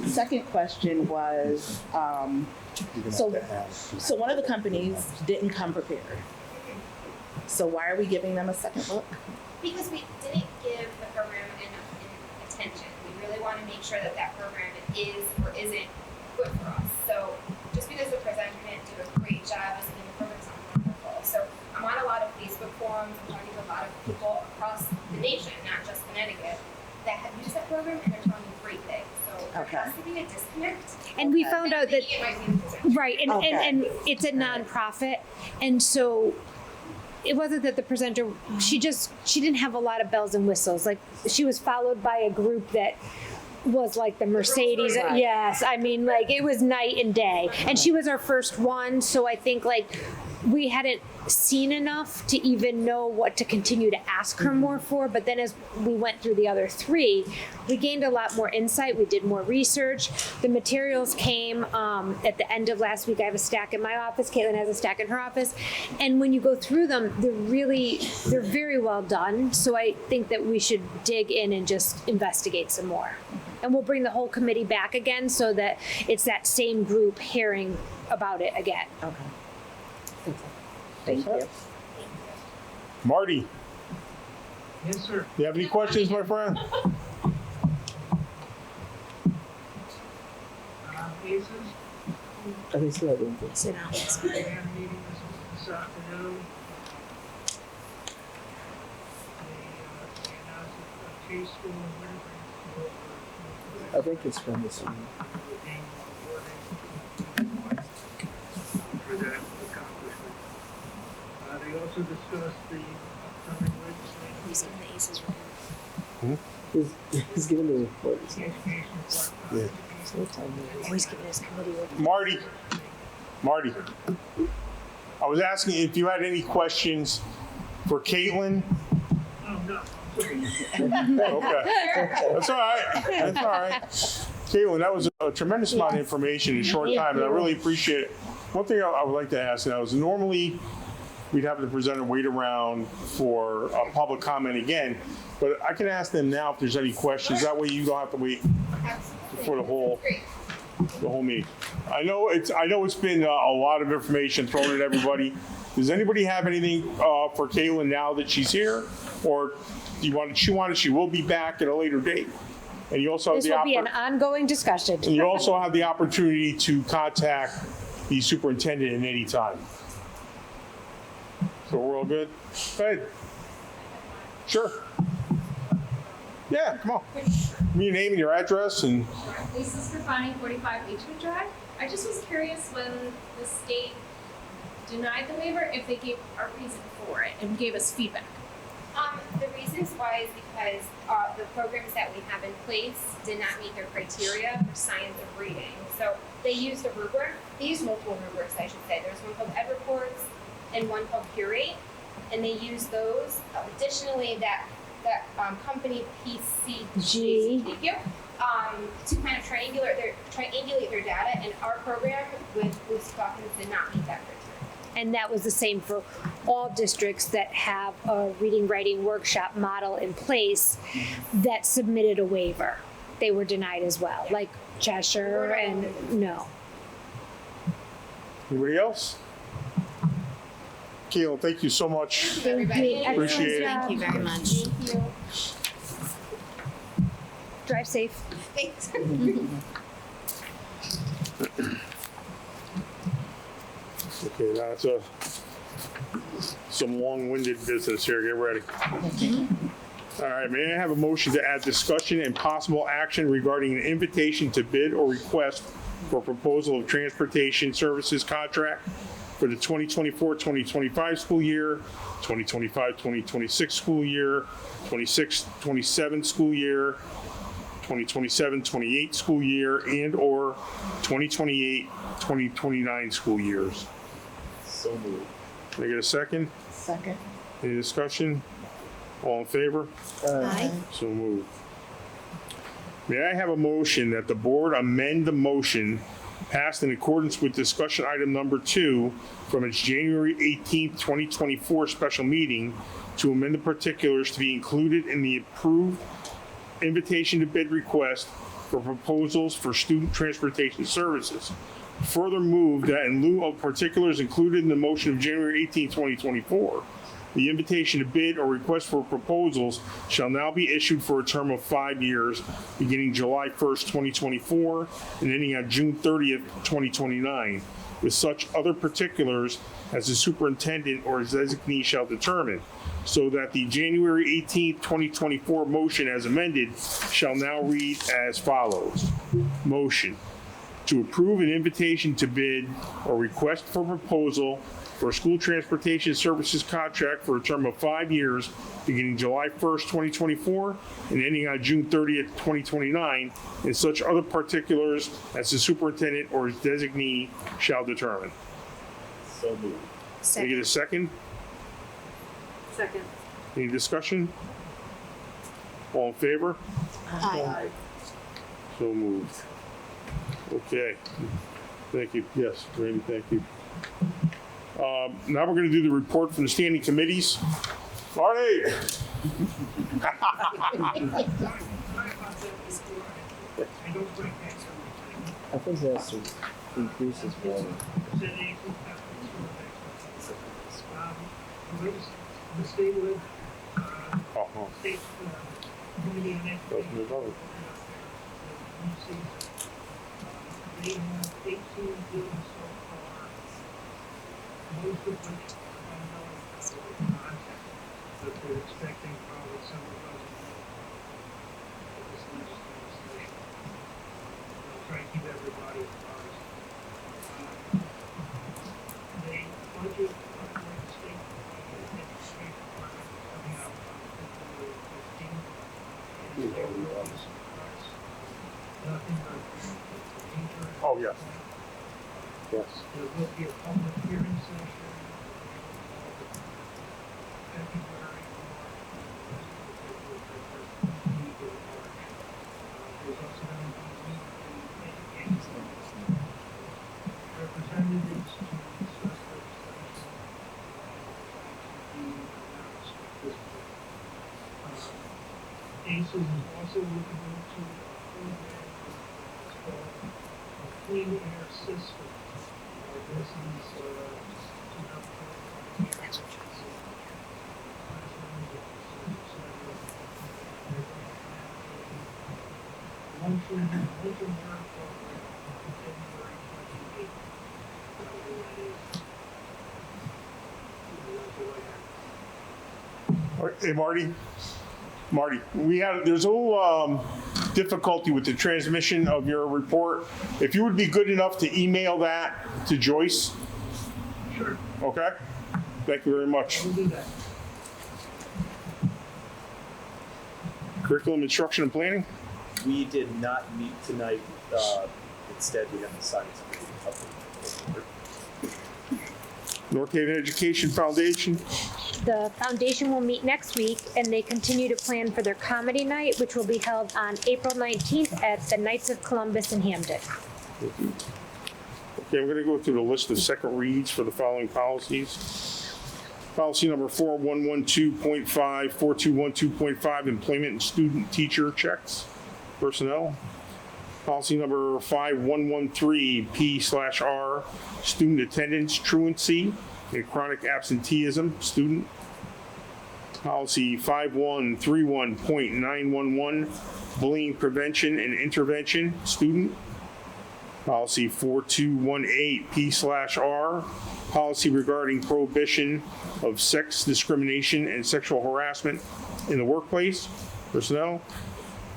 Speaker 19: second question was, so one of the companies didn't come prepared. So why are we giving them a second look?
Speaker 18: Because we didn't give the program enough attention. We really want to make sure that that program is or isn't good for us. So just because the presenter didn't do a great job doesn't mean the program's not wonderful. So I'm on a lot of Facebook forums. I'm talking to a lot of people across the nation, not just Connecticut, that have used that program and they're telling me great things. So there has to be a disconnect.
Speaker 7: And we found out that
Speaker 18: It might be the presenter.
Speaker 7: right, and it's a nonprofit, and so it wasn't that the presenter she didn't have a lot of bells and whistles. Like, she was followed by a group that was like the Mercedes.
Speaker 19: Right.
Speaker 7: Yes, I mean, like, it was night and day, and she was our first one, so I think we hadn't seen enough to even know what to continue to ask her more for. But then as we went through the other 3, we gained a lot more insight. We did more research. The materials came at the end of last week. I have a stack in my office. Caitlin has a stack in her office. And when you go through them, they're very well done. So I think that we should dig in and just investigate some more. And we'll bring the whole committee back again so that it's that same group hearing about it again.
Speaker 19: Okay. Thank you.
Speaker 2: Marty,
Speaker 20: Yes, sir.
Speaker 2: you have any questions, my friend?
Speaker 20: Cases.
Speaker 19: Okay, so I didn't.
Speaker 9: Sit down.
Speaker 20: We had a meeting this this afternoon. They announced that Chase School and Wintergreen School
Speaker 11: I think it's from this one.
Speaker 20: for that accomplishment. They also discussed the upcoming legislation.
Speaker 9: The ACEs report.
Speaker 11: He's giving the report.
Speaker 2: Yeah.
Speaker 9: Always giving his committee report.
Speaker 2: Marty, I was asking if you had any questions for Caitlin.
Speaker 20: Oh, no.
Speaker 2: Okay, that's all right. That's all right. Caitlin, that was a tremendous amount of information in a short time, and I really appreciate it. One thing I would like to ask now is normally we'd have the presenter wait around for a public comment again, but I can ask them now if there's any questions. That way you don't have to wait for the whole meeting. I know it's been a lot of information thrown at everybody. Does anybody have anything for Caitlin now that she's here, or she will be back at a later date? And you also have
Speaker 7: This will be an ongoing discussion.
Speaker 2: and you also have the opportunity to contact the superintendent at any time. So we're all good? Go ahead. Sure. Yeah, come on. Give me your name and your address and.
Speaker 21: Lisa Scrofani, 45 Beechwood Drive. I just was curious when the state denied the waiver, if they gave a reason for it and gave us feedback.
Speaker 18: The reasons why is because the programs that we have in place did not meet their criteria for science of reading. So they used a rubric. They used multiple rubrics, I should say. There's one called EdReports and one called Curate, and they use those. Additionally, that company PCG, thank you, to kind of triangulate their data, and our program with Lucy Dawkins did not meet that criteria.
Speaker 7: And that was the same for all districts that have a reading writing workshop model in place that submitted a waiver. They were denied as well, like Cheshire and no.
Speaker 2: Anybody else? Caitlin, thank you so much.
Speaker 9: Everybody.
Speaker 2: Appreciate it.
Speaker 9: Thank you very much.
Speaker 18: Thank you.
Speaker 7: Drive safe.
Speaker 18: Thanks.
Speaker 2: Okay, that's some long-winded business here. Get ready. All right, may I have a motion to add discussion and possible action regarding an invitation to bid or request for proposal of transportation services contract for the 2024-2025 school year, 2025-2026 school year, 26-27 school year, 2027-28 school year, and or 2028-2029 school years.
Speaker 11: So moved.
Speaker 2: Can I get a second?
Speaker 19: Second.
Speaker 2: Any discussion? All in favor?
Speaker 19: Aye.
Speaker 2: So moved. May I have a motion that the board amend the motion passed in accordance with discussion item number 2 from its January 18th, 2024 special meeting to amend the particulars to be included in the approved invitation to bid request for proposals for student transportation services. Further moved that in lieu of particulars included in the motion of January 18, 2024, the invitation to bid or request for proposals shall now be issued for a term of 5 years, beginning July 1st, 2024, and ending on June 30th, 2029, with such other particulars as the superintendent or his designee shall determine, so that the January 18th, 2024 motion as amended shall now read as follows. Motion to approve an invitation to bid or request for proposal for a school transportation services contract for a term of 5 years, beginning July 1st, 2024, and ending on June 30th, 2029, and such other particulars as the superintendent or his designee shall determine.
Speaker 11: So moved.
Speaker 2: Can I get a second?
Speaker 21: Second.
Speaker 2: Any discussion? All in favor?
Speaker 19: Aye.
Speaker 2: So moved. Okay. Thank you. Yes, Randy, thank you. Now we're going to do the report from the standing committees. Marty!
Speaker 11: I think that's to increase his volume.
Speaker 20: The state would,
Speaker 2: Uh-huh.
Speaker 20: state committee on
Speaker 2: Let's move on.
Speaker 20: They have 18 bids so far. most of which are unknown content that they're expecting probably some of those of this legislative session. They'll try to keep everybody apprised. They budget for the state education department coming out on February 15th. And there will be some press. Nothing but major.
Speaker 2: Oh, yes. Yes.
Speaker 20: There will be a public hearing session. February, there's also going to be education representatives to discuss legislation to be announced at this point. ACES is also looking into a program that's called a clean air system. This is to help luncheon work program on February 28th.
Speaker 2: All right, hey, Marty, there's a little difficulty with the transmission of your report. If you would be good enough to email that to Joyce.
Speaker 20: Sure.
Speaker 2: Okay? Thank you very much.
Speaker 20: We'll do that.
Speaker 2: Curriculum, instruction, and planning?
Speaker 17: We did not meet tonight. Instead, we have the science update.
Speaker 2: North Haven Education Foundation?
Speaker 7: The foundation will meet next week, and they continue to plan for their comedy night, which will be held on April 19th at the Knights of Columbus in Hampden.
Speaker 2: Okay, we're going to go through the list of second reads for the following policies. Policy number 4112.5, 4212.5, employment and student teacher checks, personnel. Policy number 5113, P/R, student attendance truancy and chronic absenteeism, student. Policy 5131.911, bullying prevention and intervention, student. Policy 4218, P/R, policy regarding prohibition of sex discrimination and sexual harassment in the workplace, personnel.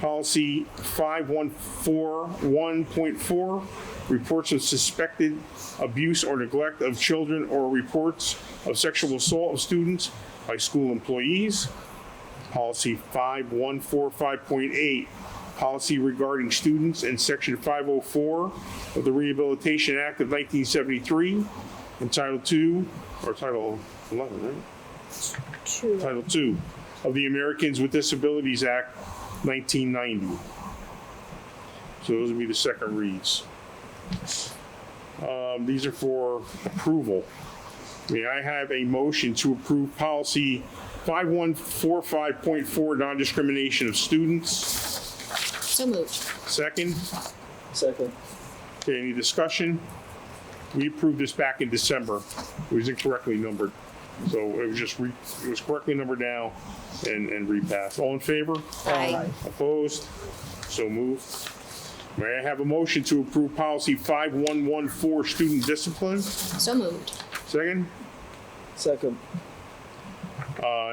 Speaker 2: Policy 5141.4, reports of suspected abuse or neglect of children or reports of sexual assault of students by school employees. Policy 5145.8, policy regarding students, and Section 504 of the Rehabilitation Act of 1973, and Title II, or Title 11, right? Title II of the Americans with Disabilities Act 1990. So those would be the second reads. These are for approval. May I have a motion to approve policy 5145.4, non-discrimination of students?
Speaker 9: So moved.
Speaker 2: Second?
Speaker 17: Second.
Speaker 2: Okay, any discussion? We approved this back in December. It was incorrectly numbered. So it was just, it was correctly numbered now and repassed. All in favor?
Speaker 9: Aye.
Speaker 2: Opposed? So moved. May I have a motion to approve policy 5114, student discipline?
Speaker 9: So moved.
Speaker 2: Second?
Speaker 17: Second.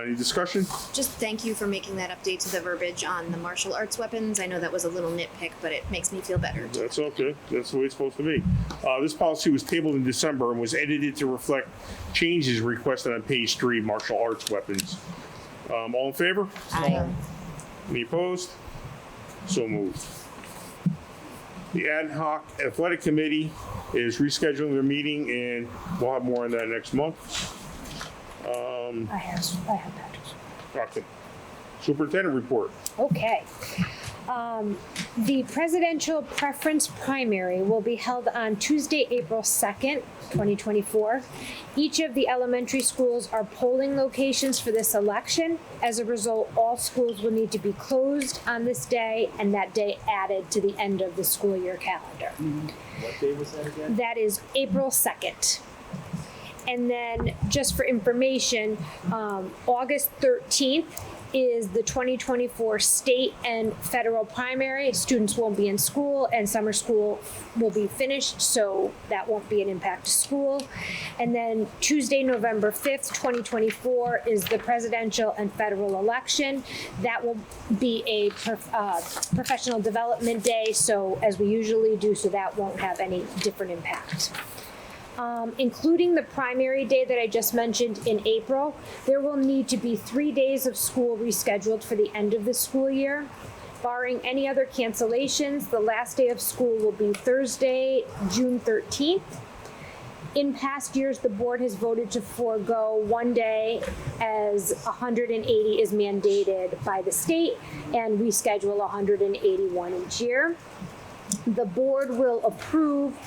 Speaker 2: Any discussion?
Speaker 9: Just thank you for making that update to the verbiage on the martial arts weapons. I know that was a little nitpick, but it makes me feel better.
Speaker 2: That's okay. That's the way it's supposed to be. This policy was tabled in December and was edited to reflect changes requested on page 3, martial arts weapons. All in favor?
Speaker 9: Aye.
Speaker 2: Any opposed? So moved. The ad hoc athletic committee is rescheduling their meeting, and we'll have more on that next month.
Speaker 7: I have that.
Speaker 2: Okay. Superintendent report.
Speaker 7: Okay. The presidential preference primary will be held on Tuesday, April 2nd, 2024. Each of the elementary schools are polling locations for this election. As a result, all schools will need to be closed on this day, and that day added to the end of the school year calendar.
Speaker 17: What day was that again?
Speaker 7: That is April 2nd. And then just for information, August 13th is the 2024 state and federal primary. Students won't be in school and summer school will be finished, so that won't be an impact to school. And then Tuesday, November 5th, 2024 is the presidential and federal election. That will be a professional development day, so as we usually do, so that won't have any different impact. Including the primary day that I just mentioned in April, there will need to be 3 days of school rescheduled for the end of the school year. Barring any other cancellations, the last day of school will be Thursday, June 13th. In past years, the board has voted to forego 1 day as 180 is mandated by the state and reschedule 181 each year. The board will approve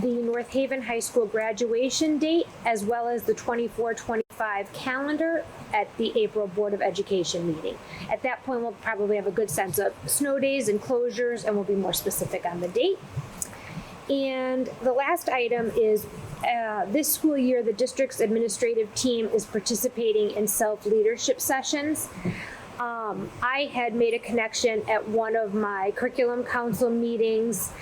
Speaker 7: the North Haven High School graduation date as well as the 24-25 calendar at the April Board of Education meeting. At that point, we'll probably have a good sense of snow days and closures, and we'll be more specific on the date. And the last item is this school year, the district's administrative team is participating in self-leadership sessions. I had made a connection at one of my curriculum council meetings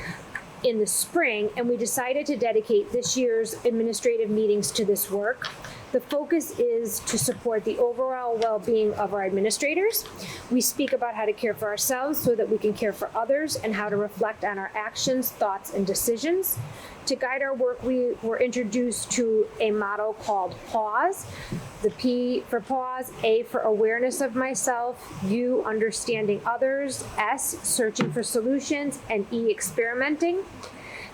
Speaker 7: in the spring, and we decided to dedicate this year's administrative meetings to this work. The focus is to support the overall well-being of our administrators. We speak about how to care for ourselves so that we can care for others and how to reflect on our actions, thoughts, and decisions. To guide our work, we were introduced to a motto called PAUSE. The P for pause, A for awareness of myself, U, understanding others, S, searching for solutions, and E, experimenting.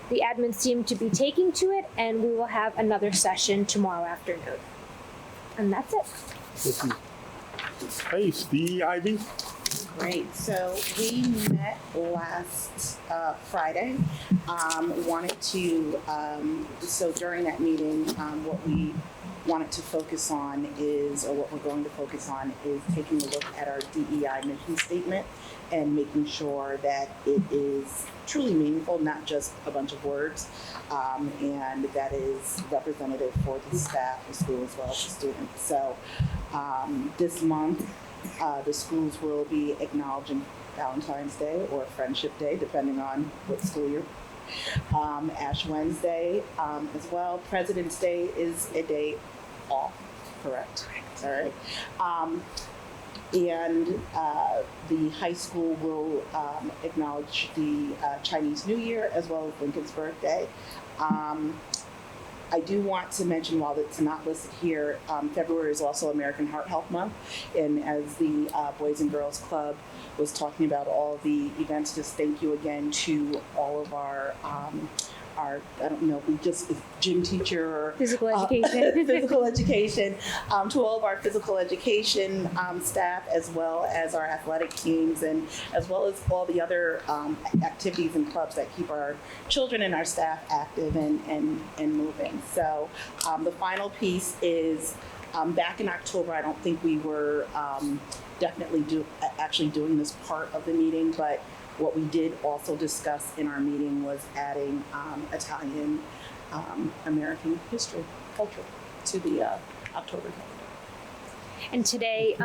Speaker 7: The admins seem to be taking to it, and we will have another session tomorrow afternoon. And that's it.
Speaker 2: Hey, Steve Ivy.
Speaker 19: Great. So we met last Friday. Wanted to, so during that meeting, what we wanted to focus on is, or what we're going to focus on is taking a look at our DEI mission statement and making sure that it is truly meaningful, not just a bunch of words, and that is representative for the staff, the school, as well as the students. So this month, the schools will be acknowledging Valentine's Day or Friendship Day, depending on what school you're. Ash Wednesday as well. President's Day is a day off, correct? All right. And the high school will acknowledge the Chinese New Year as well as Lincoln's birthday. I do want to mention, while it's not listed here, February is also American Heart Health Month. And as the Boys and Girls Club was talking about all the events, just thank you again to all of our I don't know, we just gym teacher or
Speaker 7: physical education,
Speaker 19: physical education, to all of our physical education staff, as well as our athletic teams, and as well as all the other activities and clubs that keep our children and our staff active and moving. So the final piece is back in October. I don't think we were definitely actually doing this part of the meeting, but what we did also discuss in our meeting was adding Italian American history, culture to the October calendar.
Speaker 7: And today,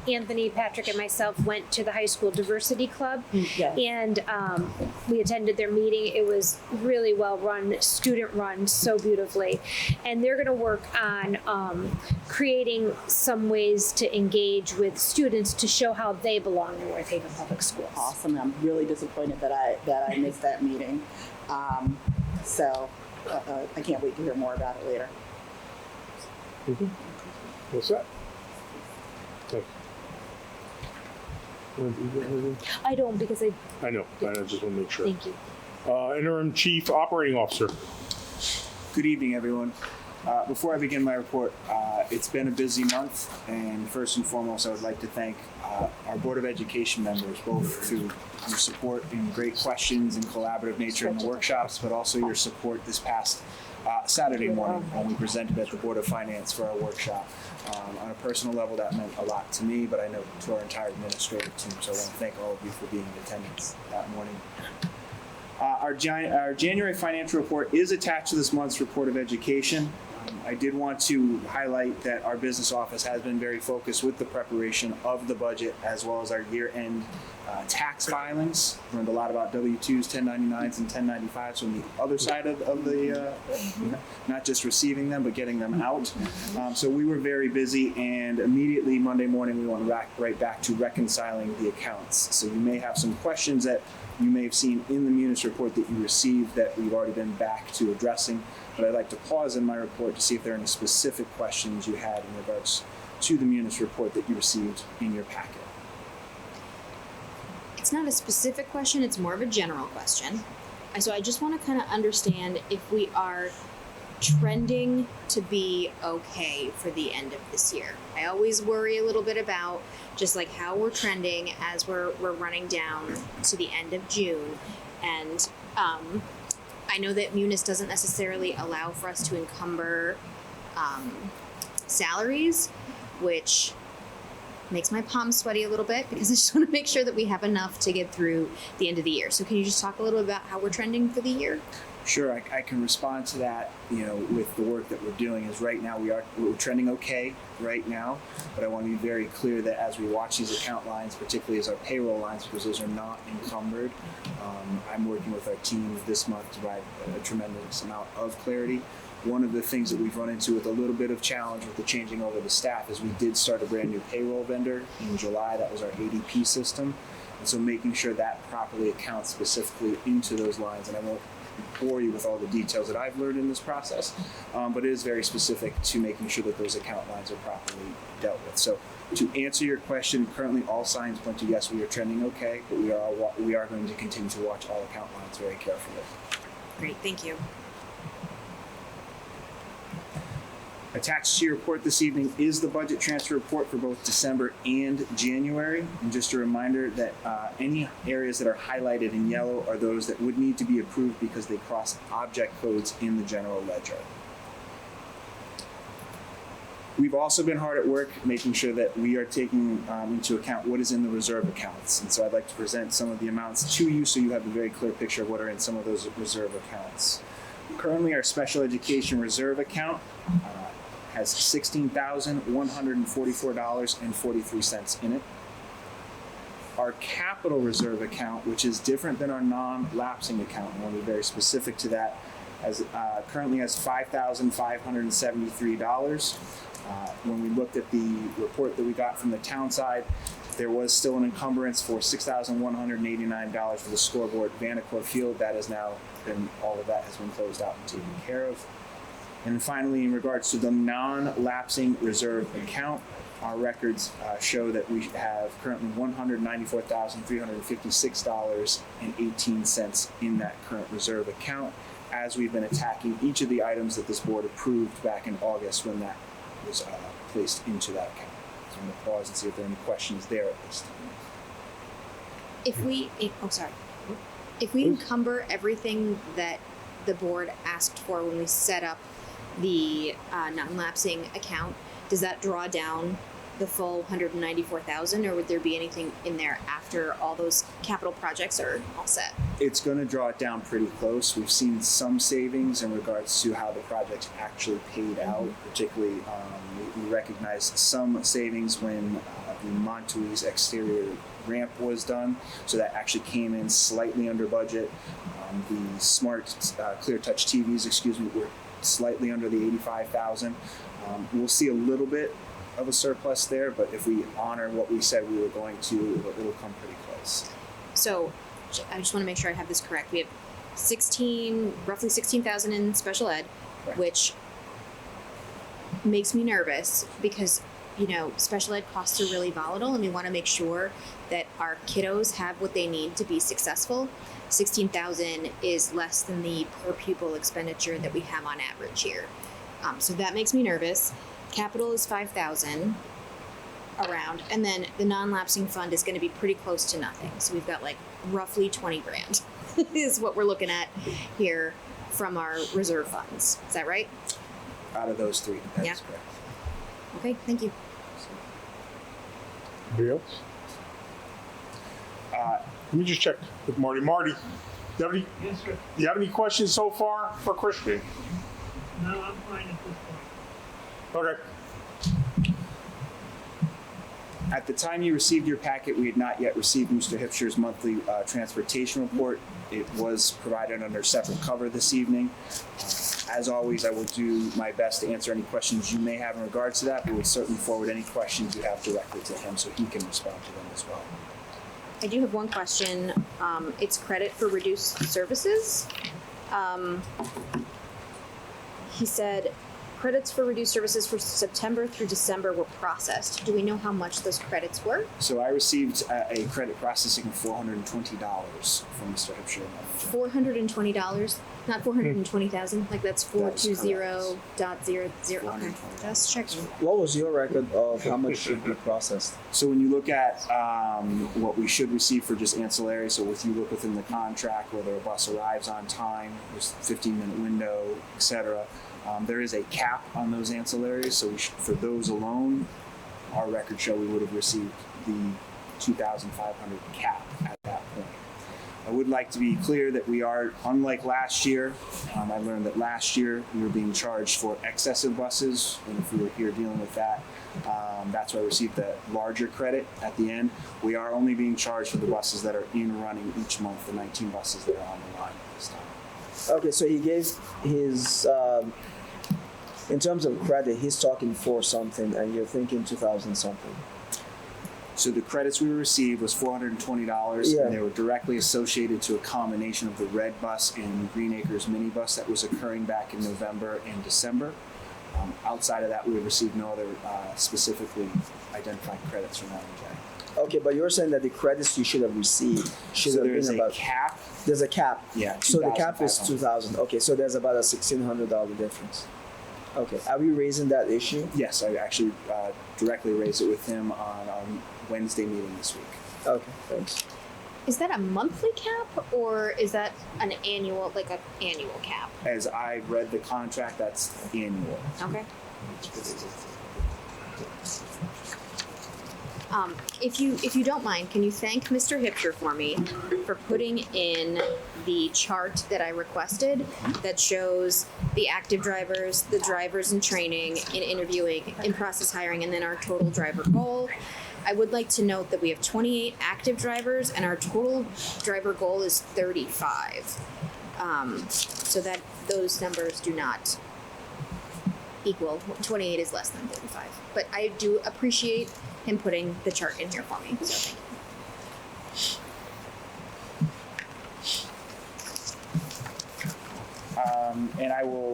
Speaker 7: Anthony, Patrick, and myself went to the high school diversity club, and we attended their meeting. It was really well run, student run, so beautifully. And they're going to work on creating some ways to engage with students to show how they belong in North Haven Public Schools.
Speaker 19: Awesome! I'm really disappointed that I missed that meeting. So I can't wait to hear more about it later.
Speaker 2: Mm-hmm. What's that?
Speaker 7: I don't, because
Speaker 2: I know. I just want to make sure.
Speaker 7: Thank you.
Speaker 2: Interim Chief Operating Officer.
Speaker 1: Good evening, everyone. Before I begin my report, it's been a busy month, and first and foremost, I would like to thank our Board of Education members, both through your support and great questions and collaborative nature in the workshops, but also your support this past Saturday morning when we presented at the Board of Finance for our workshop. On a personal level, that meant a lot to me, but I know to our entire administrative team, so I want to thank all of you for being in attendance that morning. Our January financial report is attached to this month's report of education. I did want to highlight that our business office has been very focused with the preparation of the budget as well as our year-end tax filings. Learned a lot about W-2s, 1099s, and 1095s from the other side of the, not just receiving them, but getting them out. So we were very busy, and immediately Monday morning we went right back to reconciling the accounts. So you may have some questions that you may have seen in the Munis report that you received that we've already been back to addressing. But I'd like to pause in my report to see if there are any specific questions you had in regards to the Munis report that you received in your packet.
Speaker 9: It's not a specific question, it's more of a general question. So I just want to kind of understand if we are trending to be okay for the end of this year. I always worry a little bit about just like how we're trending as we're running down to the end of June. And I know that Munis doesn't necessarily allow for us to encumber salaries, which makes my palms sweaty a little bit because I just want to make sure that we have enough to get through the end of the year. So can you just talk a little bit about how we're trending for the year?
Speaker 1: Sure, I can respond to that, with the work that we're doing. Is right now we're trending okay right now, but I want to be very clear that as we watch these account lines, particularly as our payroll lines, because those are not encumbered, I'm working with our team this month to provide a tremendous amount of clarity. One of the things that we've run into with a little bit of challenge with the changing over the staff is we did start a brand new payroll vendor in July. That was our ADP system. And so making sure that properly accounts specifically into those lines, and I won't bore you with all the details that I've learned in this process, but it is very specific to making sure that those account lines are properly dealt with. So to answer your question, currently all signs point to yes, we are trending okay, but we are going to continue to watch all account lines very carefully.
Speaker 9: Great, thank you.
Speaker 1: Attached to your report this evening is the budget transfer report for both December and January. And just a reminder that any areas that are highlighted in yellow are those that would need to be approved because they cross object codes in the general ledger. We've also been hard at work making sure that we are taking into account what is in the reserve accounts. And so I'd like to present some of the amounts to you so you have a very clear picture of what are in some of those reserve accounts. Currently, our special education reserve account has $16,144.43 in it. Our capital reserve account, which is different than our non-lapsing account, and I want to be very specific to that, currently has $5,573. When we looked at the report that we got from the town side, there was still an encumbrance for $6,189 for the scoreboard at Vanacore Field. That is now all of that has been closed out and taken care of. And finally, in regards to the non-lapsing reserve account, our records show that we have currently $194,356.18 in that current reserve account, as we've been attacking each of the items that this board approved back in August when that was placed into that account. So I'm going to pause and see if there are any questions there at this time.
Speaker 9: If we encumber everything that the board asked for when we set up the non-lapsing account, does that draw down the full $194,000, or would there be anything in there after all those capital projects are all set?
Speaker 1: It's going to draw it down pretty close. We've seen some savings in regards to how the project's actually paid out. Particularly, we recognized some savings when the Montui's exterior ramp was done, so that actually came in slightly under budget. The smart clear touch TVs, were slightly under the $85,000. We'll see a little bit of a surplus there, but if we honor what we said we were going to, it'll come pretty close.
Speaker 9: So I just want to make sure I have this correct. We have roughly 16,000 in special ed,
Speaker 1: Correct.
Speaker 9: Which makes me nervous because, special ed costs are really volatile and we want to make sure that our kiddos have what they need to be successful. 16,000 is less than the per pupil expenditure that we have on average here. So that makes me nervous. Capital is 5,000 around, and then the non-lapsing fund is going to be pretty close to nothing. So we've got like roughly 20 grand is what we're looking at here from our reserve funds. Is that right?
Speaker 1: Out of those three, that's correct.
Speaker 9: Okay, thank you.
Speaker 2: Anybody else? Let me just check with Marty. Marty,
Speaker 20: Yes, sir.
Speaker 2: do you have any questions so far for Christian?
Speaker 20: No, I'm fine. this point.
Speaker 2: Okay.
Speaker 1: At the time you received your packet, we had not yet received Mr. Hipsher's monthly transportation report. It was provided under separate cover this evening. As always, I will do my best to answer any questions you may have in regards to that, but would certainly forward any questions you have directly to him so he can respond to them as well.
Speaker 9: I do have one question. It's credit for reduced services. He said credits for reduced services for September through December were processed. Do we know how much those credits were?
Speaker 1: So I received a credit processing of $420 from Mr. Hipsher.
Speaker 9: $420, not 420,000. Like that's 420.00. Okay, just checking.
Speaker 4: What was your record of how much should be processed?
Speaker 1: So when you look at what we should receive for just ancillary, so if you look within the contract, whether a bus arrives on time, there's a 15-minute window, etc., there is a cap on those ancillaries. So for those alone, our records show we would have received the $2,500 cap at that point. I would like to be clear that we are, unlike last year, I learned that last year we were being charged for excessive buses, and if we were here dealing with that, that's why I received the larger credit at the end. We are only being charged for the buses that are in running each month, the 19 buses that are on the line this time.
Speaker 4: Okay, so he gave his, in terms of credit, he's talking for something, and you're thinking 2,000 something.
Speaker 1: So the credits we received was $420,
Speaker 4: Yeah.
Speaker 1: and they were directly associated to a combination of the red bus and Green Acres minibus that was occurring back in November and December. Outside of that, we received no other specifically identified credits from LNJ.
Speaker 4: Okay, but you're saying that the credits you should have received should
Speaker 1: So
Speaker 4: have
Speaker 1: there's
Speaker 4: been
Speaker 1: a
Speaker 4: about
Speaker 1: cap.
Speaker 4: There's a cap.
Speaker 1: Yeah.
Speaker 4: So the cap is
Speaker 1: 2,500.
Speaker 4: 2,000. Okay, so there's about a $1,600 difference. Okay, are we raising that issue?
Speaker 1: Yes, I actually directly raised it with him on our Wednesday meeting this week.
Speaker 4: Okay, thanks.
Speaker 9: Is that a monthly cap or is that an annual, like an annual cap?
Speaker 1: As I read the contract, that's annual.
Speaker 9: Okay. If you don't mind, can you thank Mr. Hipsher for me for putting in the chart that I requested that shows the active drivers, the drivers in training, in interviewing, in process hiring, and then our total driver goal. I would like to note that we have 28 active drivers and our total driver goal is 35. So that those numbers do not equal, 28 is less than 35. But I do appreciate him putting the chart in here for me, so thank you.
Speaker 1: And I will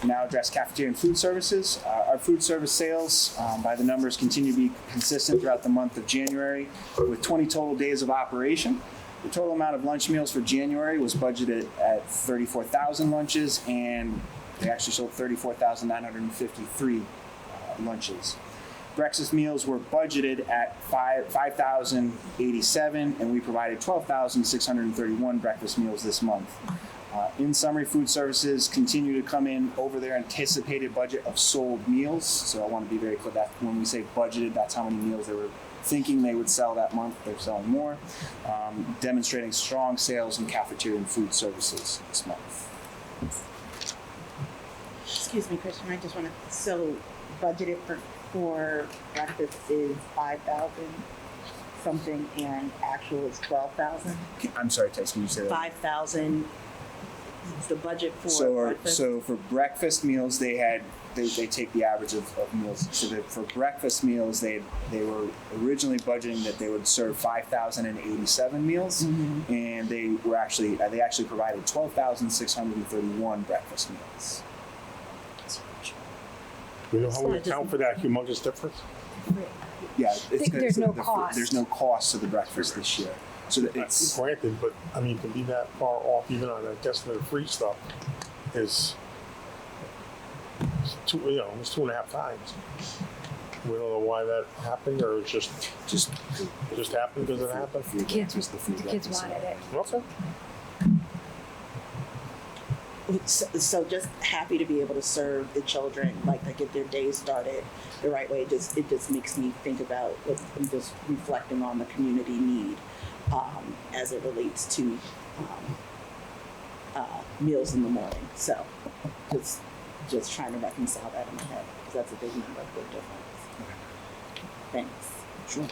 Speaker 1: now address cafeteria and food services. Our food service sales, by the numbers, continue to be consistent throughout the month of January, with 20 total days of operation. The total amount of lunch meals for January was budgeted at 34,000 lunches, and they actually sold 34,953 lunches. Breakfast meals were budgeted at 5,087, and we provided 12,631 breakfast meals this month. In summary, food services continue to come in over their anticipated budget of sold meals. So I want to be very clear that when we say budgeted, that's how many meals they were thinking they would sell that month. They're selling more, demonstrating strong sales in cafeteria and food services this month.
Speaker 19: Excuse me, Christian, I just want to, so budgeted for breakfast is 5,000 something and actual is 12,000?
Speaker 1: I'm sorry, Tyson, can you say that?
Speaker 19: 5,000 is the budget for breakfast?
Speaker 1: So for breakfast meals, they take the average of meals. So that for breakfast meals, they were originally budgeting that they would serve 5,087 meals, and they actually provided 12,631 breakfast meals.
Speaker 2: You know how we account for that humongous difference?
Speaker 1: Yeah,
Speaker 7: There's no cost.
Speaker 1: There's no cost to the breakfast this year. So that it's
Speaker 2: granted, but I mean, to be that far off, even on, I guess, the free stuff, is it's 2.5 times. We don't know why that happened, or it's just happened because it happened.
Speaker 7: The kids wanted it.
Speaker 2: Okay.
Speaker 19: So just happy to be able to serve the children, like get their day started the right way. It just makes me think about I'm just reflecting on the community need as it relates to meals in the morning. So just just trying to reconcile that in my head, because that's a big number, big difference. Thanks.
Speaker 1: Sure.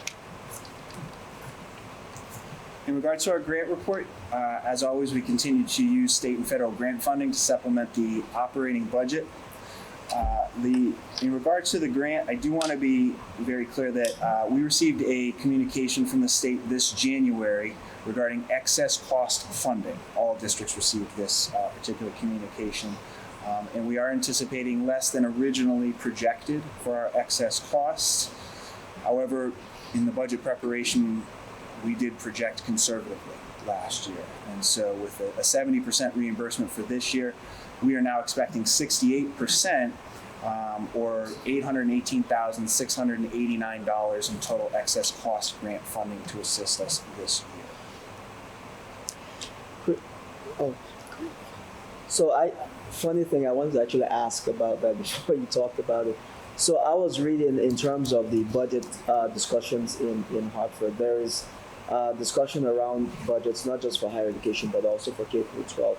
Speaker 1: In regards to our grant report, as always, we continue to use state and federal grant funding to supplement the operating budget. In regards to the grant, I do want to be very clear that we received a communication from the state this January regarding excess cost funding. All districts received this particular communication, and we are anticipating less than originally projected for our excess costs. However, in the budget preparation, we did project conservatively last year. And so with a 70% reimbursement for this year, we are now expecting 68% or $818,689 in total excess cost grant funding to assist us this year.
Speaker 4: Oh, so funny thing, I wanted to actually ask about that before you talked about it. So I was reading in terms of the budget discussions in Hartford, there is discussion around budgets, not just for higher education, but also for K-12.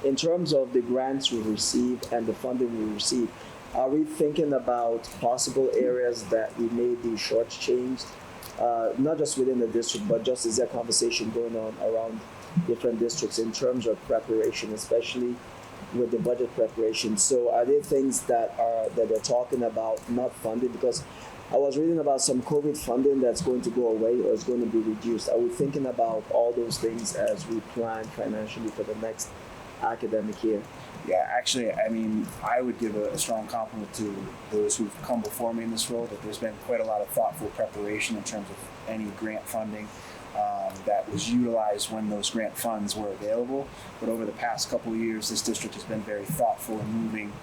Speaker 4: In terms of the grants we receive and the funding we receive, are we thinking about possible areas that we may be shortchanged, not just within the district, but just is there conversation going on around different districts in terms of preparation, especially with the budget preparation? So are there things that they're talking about not funded? Because I was reading about some COVID funding that's going to go away or is going to be reduced. Are we thinking about all those things as we plan financially for the next academic year?
Speaker 1: Yeah, actually, I mean, I would give a strong compliment to those who've come before me in this role, that there's been quite a lot of thoughtful preparation in terms of any grant funding that was utilized when those grant funds were available. But over the past couple of years, this district has been very thoughtful in moving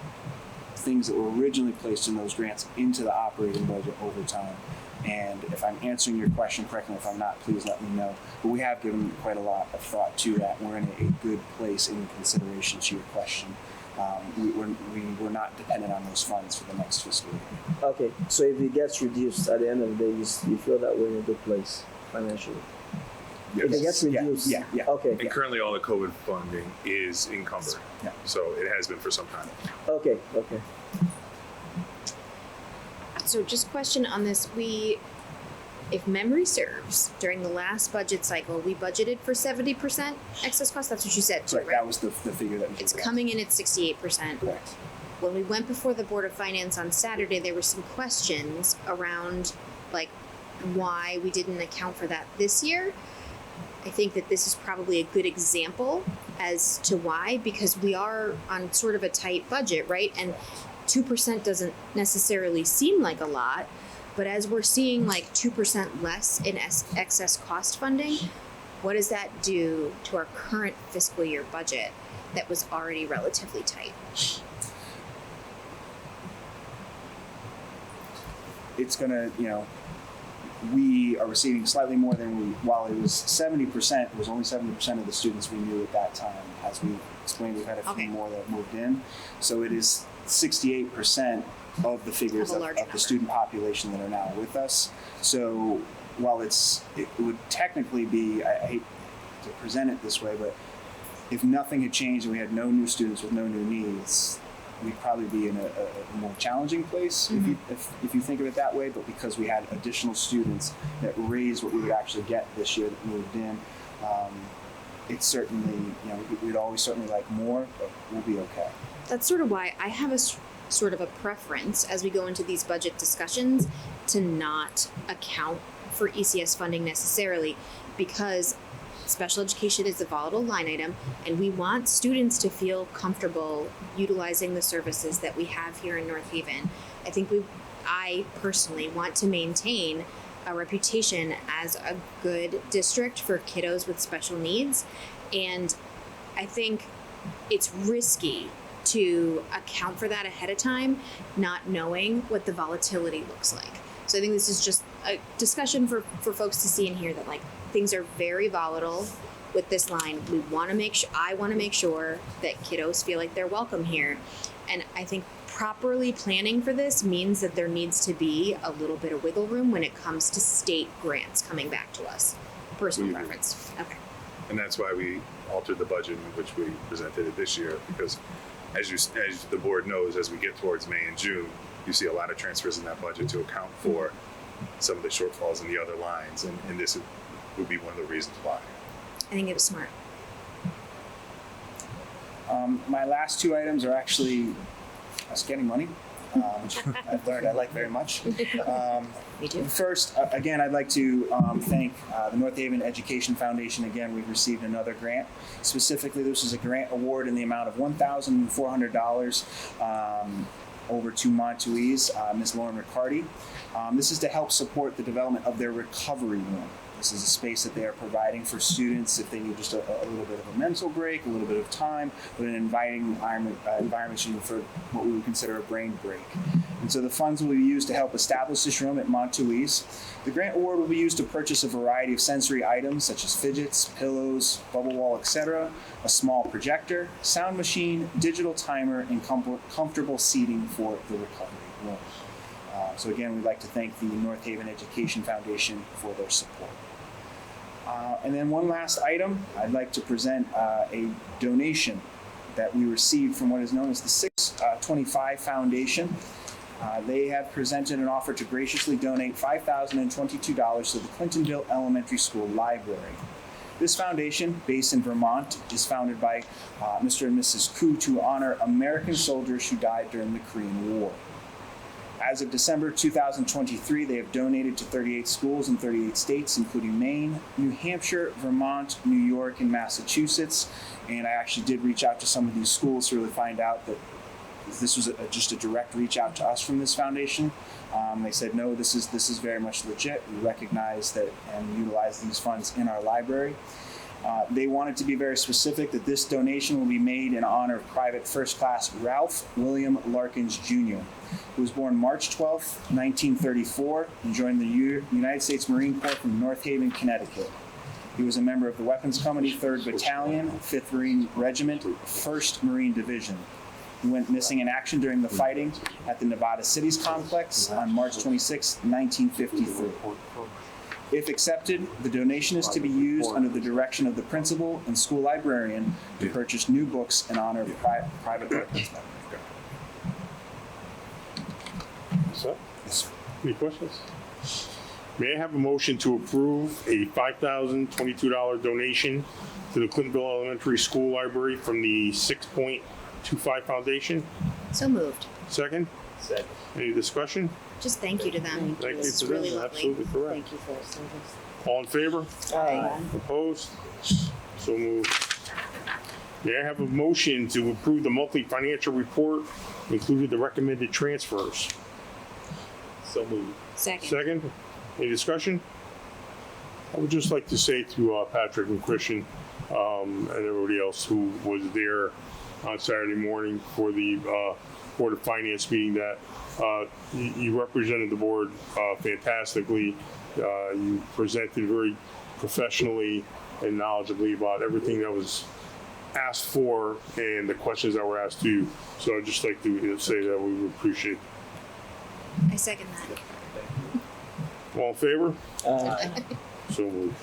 Speaker 1: things that were originally placed in those grants into the operating budget over time. And if I'm answering your question correctly, if I'm not, please let me know. But we have given quite a lot of thought to that. We're in a good place in consideration to your question. We're not dependent on those funds for the next fiscal year.
Speaker 4: Okay, so if it gets reduced at the end of the day, you feel that we're in a good place financially?
Speaker 6: Yes.
Speaker 4: If it gets reduced?
Speaker 1: Yeah.
Speaker 4: Okay.
Speaker 6: And currently all the COVID funding is encumbered.
Speaker 1: Yeah.
Speaker 6: So it has been for some time.
Speaker 4: Okay.
Speaker 9: So just question on this, if memory serves, during the last budget cycle, we budgeted for 70% excess cost. That's what you said, too,
Speaker 1: Right, that was the figure that was
Speaker 9: It's
Speaker 1: addressed.
Speaker 9: coming in at 68%.
Speaker 1: Correct.
Speaker 9: When we went before the Board of Finance on Saturday, there were some questions around, like, why we didn't account for that this year. I think that this is probably a good example as to why, because we are on sort of a tight budget, right? And 2% doesn't necessarily seem like a lot, but as we're seeing like 2% less in excess cost funding, what does that do to our current fiscal year budget that was already relatively tight?
Speaker 1: It's gonna, we are receiving slightly more than while it was 70%, it was only 70% of the students we knew at that time. As we explained, we've had a few more that moved in. So it is 68% of the figures of the student population that are now with us. So while it would technically be, I hate to present it this way, but if nothing had changed and we had no new students with no new needs, we'd probably be in a more challenging place if you think of it that way. But because we had additional students that raised what we would actually get this year that moved in, it's certainly, we'd always certainly like more, but we'll be okay.
Speaker 9: That's sort of why I have a sort of a preference as we go into these budget discussions to not account for ECS funding necessarily, because special education is a volatile line item and we want students to feel comfortable utilizing the services that we have here in North Haven. I personally want to maintain a reputation as a good district for kiddos with special needs, and I think it's risky to account for that ahead of time, not knowing what the volatility looks like. So I think this is just a discussion for folks to see and hear that like things are very volatile with this line. I want to make sure that kiddos feel like they're welcome here. And I think properly planning for this means that there needs to be a little bit of wiggle room when it comes to state grants coming back to us. Personal preference. Okay.
Speaker 6: And that's why we altered the budget in which we presented it this year, because as the board knows, as we get towards May and June, you see a lot of transfers in that budget to account for some of the shortfalls in the other lines, and this would be one of the reasons why.
Speaker 9: I think it was smart.
Speaker 1: My last two items are actually us getting money, which I've learned I like very much.
Speaker 9: Me too.
Speaker 1: First, again, I'd like to thank the North Haven Education Foundation. Again, we've received another grant. Specifically, this is a grant award in the amount of $1,400 over to Montuese, Ms. Lauren Riccardi. This is to help support the development of their recovery room. This is a space that they are providing for students if they need just a little bit of a mental break, a little bit of time, but an inviting environment for what we would consider a brain break. And so the funds will be used to help establish this room at Montuese. The grant award will be used to purchase a variety of sensory items such as fidgets, pillows, bubble wall, etc., a small projector, sound machine, digital timer, and comfortable seating for the recovery room. So again, we'd like to thank the North Haven Education Foundation for their support. And then one last item, I'd like to present a donation that we received from what is known as the 625 Foundation. They have presented an offer to graciously donate $5,022 to the Clintonville Elementary School Library. This foundation, based in Vermont, is founded by Mr. and Mrs. Koo to honor American soldiers who died during the Korean War. As of December 2023, they have donated to 38 schools in 38 states, including Maine, New Hampshire, Vermont, New York, and Massachusetts. And I actually did reach out to some of these schools to really find out that this was just a direct reach out to us from this foundation. They said, no, this is very much legit. We recognize that and utilize these funds in our library. They wanted to be very specific that this donation will be made in honor of Private First Class Ralph William Larkins Jr., who was born March 12, 1934, and joined the United States Marine Corps from North Haven, Connecticut. He was a member of the Weapons Company, 3rd Battalion, 5th Marine Regiment, 1st Marine Division. He went missing in action during the fighting at the Nevada Cities Complex on March 26, 1953. If accepted, the donation is to be used under the direction of the principal and school librarian to purchase new books in honor of Private Larkins.
Speaker 2: So, any questions? May I have a motion to approve a $5,022 donation to the Clintonville Elementary School Library from the 6.25 Foundation?
Speaker 9: So moved.
Speaker 2: Second?
Speaker 17: Second.
Speaker 2: Any discussion?
Speaker 9: Just thank you to them.
Speaker 2: Thank you
Speaker 9: This
Speaker 2: to
Speaker 9: is really
Speaker 2: them.
Speaker 9: lovely.
Speaker 2: Absolutely correct.
Speaker 19: Thank you for your service.
Speaker 2: All in favor?
Speaker 19: Aye.
Speaker 2: Opposed? So moved. May I have a motion to approve the monthly financial report, including the recommended transfers?
Speaker 17: So moved.
Speaker 9: Second.
Speaker 2: Second, any discussion? I would just like to say to Patrick and Christian and everybody else who was there on Saturday morning for the Board of Finance meeting that you represented the board fantastically. You presented very professionally and knowledgeably about everything that was asked for and the questions that were asked to you. So I'd just like to say that we would appreciate it.
Speaker 9: I second that.
Speaker 2: All in favor? So moved.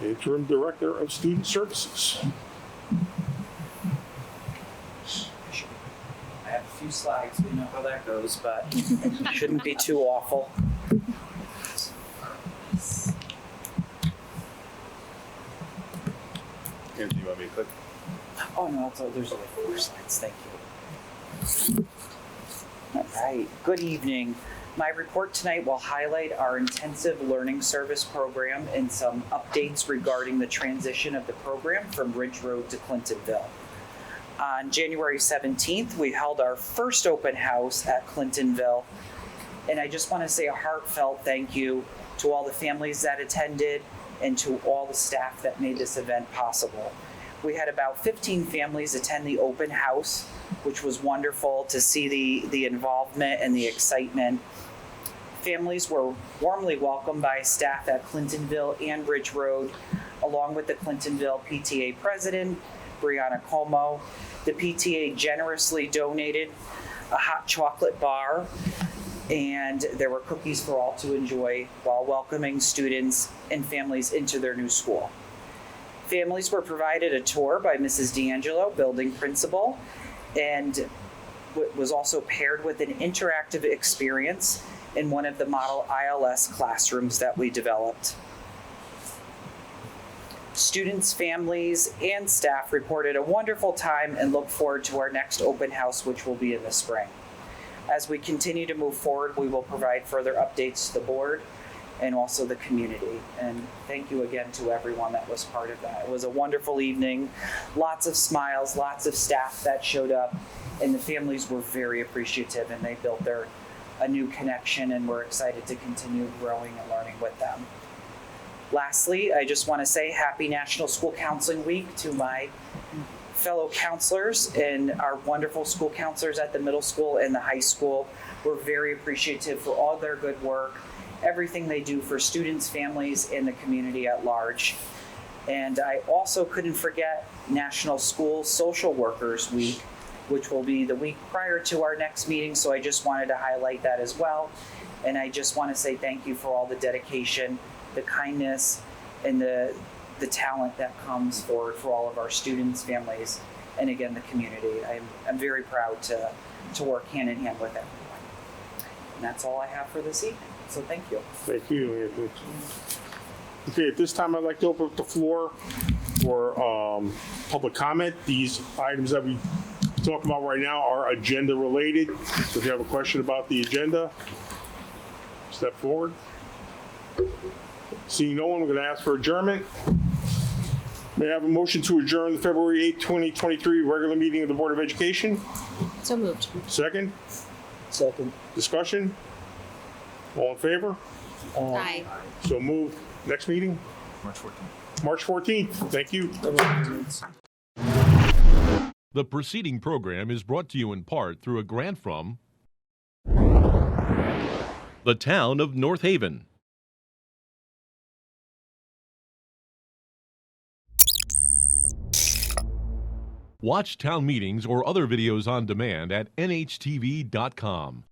Speaker 2: Interim Director of Student Services.
Speaker 3: I have a few slides, we know how that goes, but shouldn't be too awful.
Speaker 6: And do you want me to click?
Speaker 3: Oh no, there's only 4 slides, thank you. All right, good evening. My report tonight will highlight our intensive learning service program and some updates regarding the transition of the program from Ridge Road to Clintonville. On January 17th, we held our first open house at Clintonville, and I just want to say a heartfelt thank you to all the families that attended and to all the staff that made this event possible. We had about 15 families attend the open house, which was wonderful to see the involvement and the excitement. Families were warmly welcomed by staff at Clintonville and Ridge Road, along with the Clintonville PTA president, Brianna Como. The PTA generously donated a hot chocolate bar, and there were cookies for all to enjoy while welcoming students and families into their new school. Families were provided a tour by Mrs. D'Angelo, building principal, and was also paired with an interactive experience in one of the model ILS classrooms that we developed. Students, families, and staff reported a wonderful time and look forward to our next open house, which will be in the spring. As we continue to move forward, we will provide further updates to the board and also the community. And thank you again to everyone that was part of that. It was a wonderful evening, lots of smiles, lots of staff that showed up, and the families were very appreciative, and they built a new connection, and we're excited to continue growing and learning with them. Lastly, I just want to say happy National School Counseling Week to my fellow counselors and our wonderful school counselors at the middle school and the high school. We're very appreciative for all their good work, everything they do for students, families, and the community at large. And I also couldn't forget National School Social Workers Week, which will be the week prior to our next meeting, so I just wanted to highlight that as well. And I just want to say thank you for all the dedication, the kindness, and the talent that comes forward for all of our students, families, and again, the community. I'm very proud to work hand in hand with everyone. And that's all I have for this evening, so thank you.
Speaker 2: Thank you, Anthony. Okay, at this time, I'd like to open up the floor for public comment. These items that we talk about right now are agenda related. So if you have a question about the agenda, step forward. Seeing no one, we're going to ask for adjournment. May I have a motion to adjourn the February 8, 2023 regular meeting of the Board of Education?
Speaker 9: So moved.
Speaker 2: Second?
Speaker 4: Second.
Speaker 2: Discussion? All in favor?
Speaker 9: Aye.
Speaker 2: So moved. Next meeting?
Speaker 6: March 14th.
Speaker 2: March 14th. Thank you.
Speaker 8: The preceding program is brought to you in part through a grant from the Town of North Haven. Watch town meetings or other videos on demand at nhtv.com.